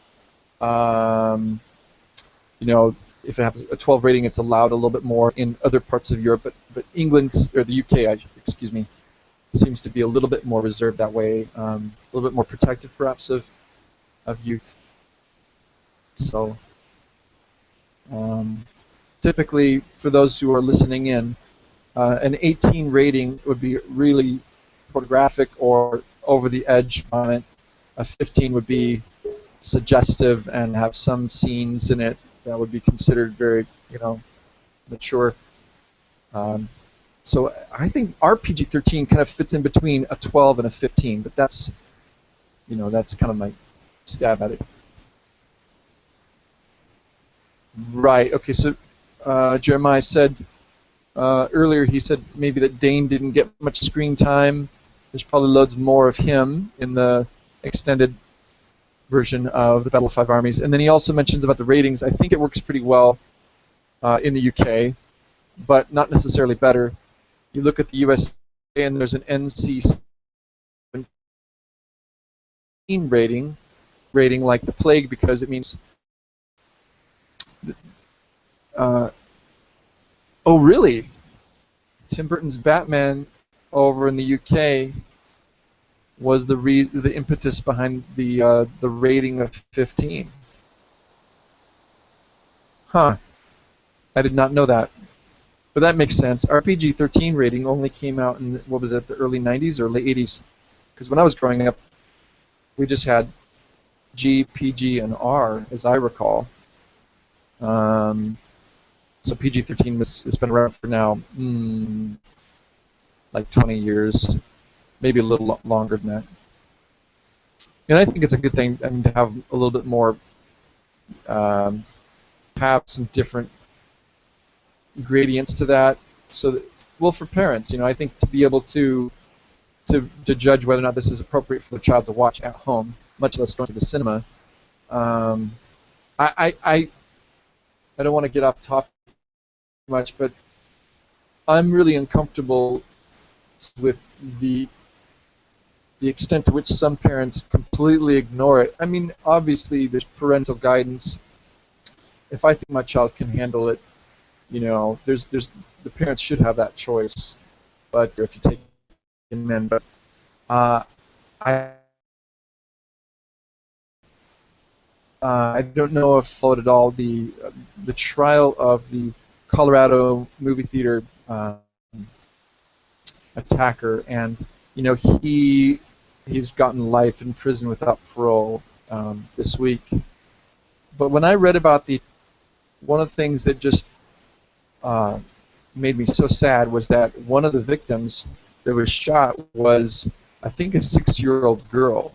If it has a 12 rating, it's allowed a little bit more in other parts of Europe, but England, or the UK, excuse me, seems to be a little bit more reserved that way, a little bit more protective, perhaps, of youth. So, typically, for those who are listening in, an 18 rating would be really pornographic or over-the-edge violent. A 15 would be suggestive and have some scenes in it that would be considered very, mature. So I think our PG-13 kind of fits in between a 12 and a 15, but that's kind of my stab at it. Right. Okay. So Jeremiah said earlier. He said maybe that Dane didn't get much screen time. There's probably loads more of him in the extended version of the Battle of Five Armies. And then he also mentions about the ratings. I think it works pretty well in the UK, but not necessarily better. You look at the USA and there's an NC-17 rating like the plague, because it means oh really? Tim Burton's Batman over in the UK was the impetus behind the rating of 15. Huh. I did not know that. But that makes sense. Our PG-13 rating only came out in, what was it, the early 90s or late 80s? Because when I was growing up, we just had G, PG, and R, as I recall. So PG-13 it's been around for now, like 20 years, maybe a little longer than that. And I think it's a good thing, to have a little bit more, have some different gradients to that, so that, well, for parents, I think to be able to judge whether or not this is appropriate for the child to watch at home, much less going to the cinema. I don't want to get off topic too much, but I'm really uncomfortable with the extent to which some parents completely ignore it. I mean, obviously there's parental guidance. If I think my child can handle it, there's the parents should have that choice. But if you take men, but I don't know if followed at all the trial of the Colorado movie theater attacker, and he's gotten life in prison without parole this week. But when I read about one of the things that just made me so sad was that one of the victims that was shot was, I think, a 6-year-old girl.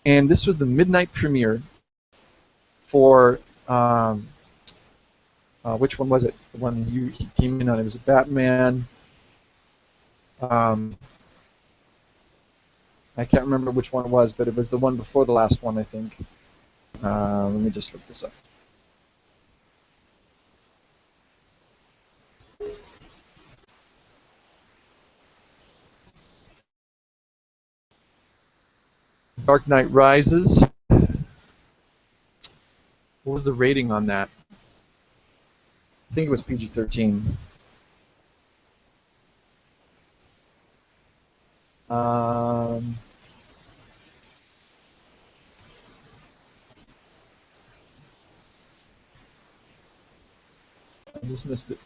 And this was the midnight premiere for, which one was it? The one he came in on. It was Batman. Um, I can't remember which one it was, but it was the one before the last one, I think. Let me just look this up. Dark Knight Rises. What was the rating on that? I think it was PG-13. Um, I just missed it.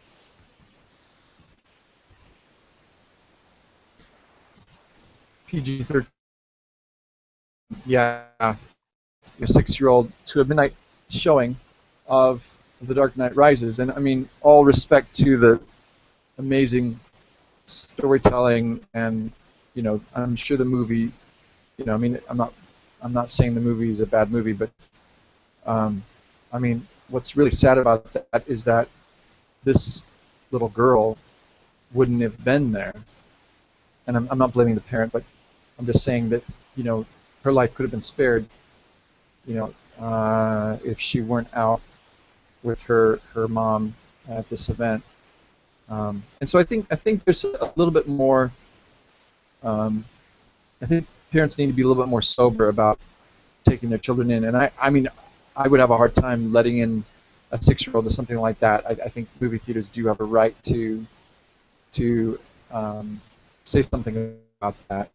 PG-13. Yeah, a 6-year-old to a midnight showing of The Dark Knight Rises, and I mean, all respect to the amazing storytelling, and I'm sure the movie, I mean, I'm not saying the movie is a bad movie, but I mean, what's really sad about that is that this little girl wouldn't have been there, and I'm not blaming the parent, but I'm just saying that her life could have been spared, if she weren't out with her mom at this event. And so I think there's a little bit more. I think parents need to be a little bit more sober about taking their children in. And I mean, I would have a hard time letting in a 6-year-old or something like that. I think movie theaters do have a right to say something about that.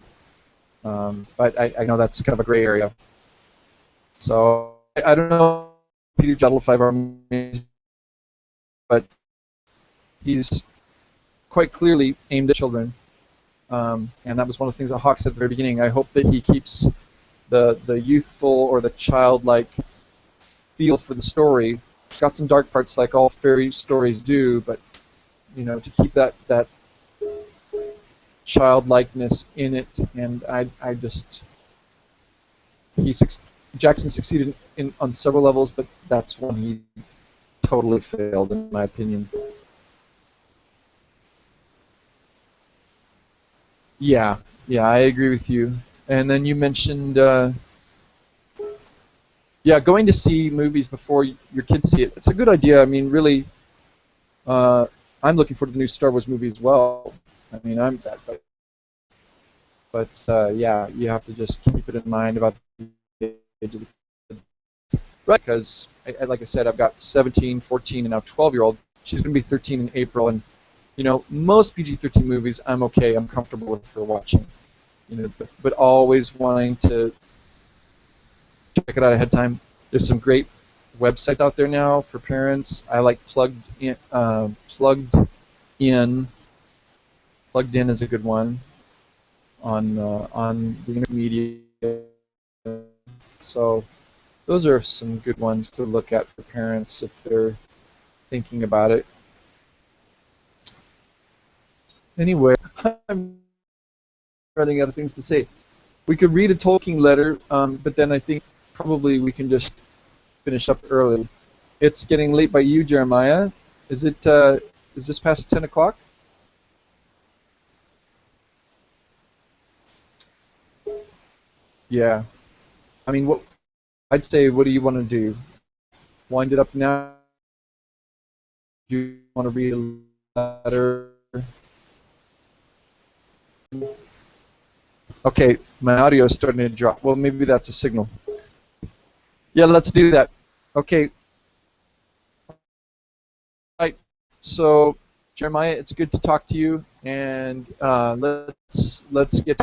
But I know that's kind of a gray area. So I don't know if Peter Jottle 5-hour movies, but he's quite clearly aimed at children. And that was one of the things that Hawk said at the very beginning. I hope that he keeps the youthful or the childlike feel for the story. It's got some dark parts like all fairy stories do, but to keep that childlikeness in it. And I just Jackson succeeded on several levels, but that's one he totally failed in my opinion. Yeah, I agree with you. And then you mentioned, going to see movies before your kids see it. It's a good idea. I mean, really, I'm looking forward to the new Star Wars movie as well. I mean, but yeah, you have to just keep it in mind about the age of the kid. Right, because, like I said, I've got 17, 14, and now 12-year-old. She's going to be 13 in April, and most PG-13 movies, I'm okay. I'm comfortable with her watching. But always wanting to check it out ahead of time. There's some great websites out there now for parents. I like Plugged In. Plugged In is a good one on the intermedia. So those are some good ones to look at for parents if they're thinking about it. Anyway, I'm running out of things to say. We could read a Tolkien letter, but then I think probably we can just finish up early. It's getting late by you, Jeremiah. Is this past 10 o'clock? Yeah. I mean, I'd say, what do you want to do? Wind it up now? Do you want to read a letter? Okay, my audio is starting to drop. Well, maybe that's a signal. Yeah, let's do that. Okay. Right. So, Jeremiah, it's good to talk to you, and let's get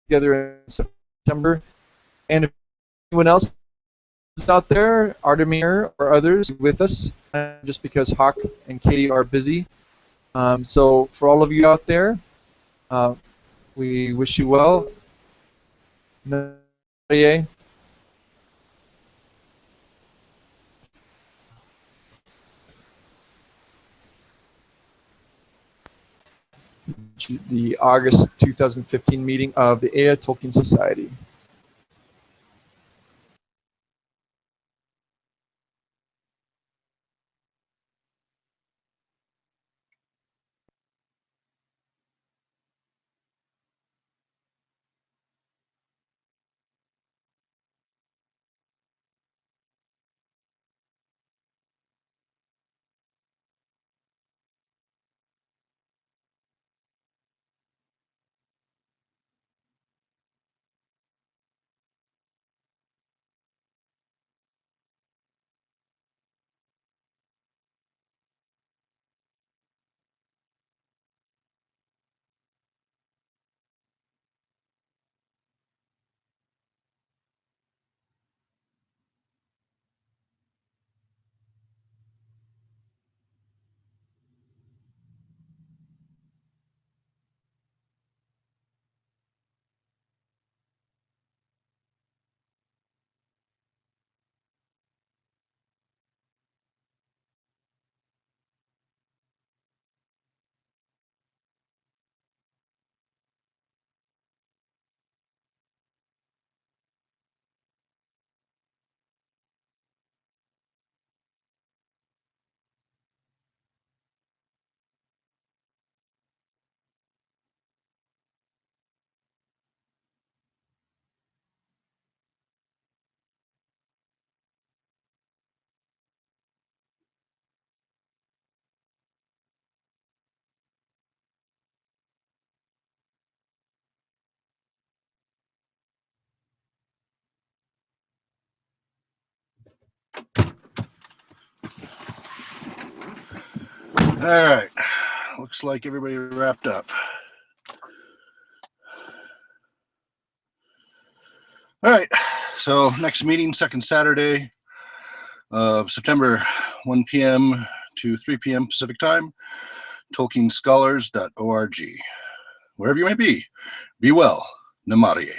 together in September. And if anyone else is out there, Artemir or others, with us, just because Hawk and Katie are busy. So for all of you out there, we wish you well. The August 2015 meeting of the Aya Tolkien Society. All right. Looks like everybody wrapped up. All right. So next meeting, second Saturday of September, 1 p.m. to 3 p.m. Pacific time, tolkienscholars.org. Wherever you may be well. Namarie.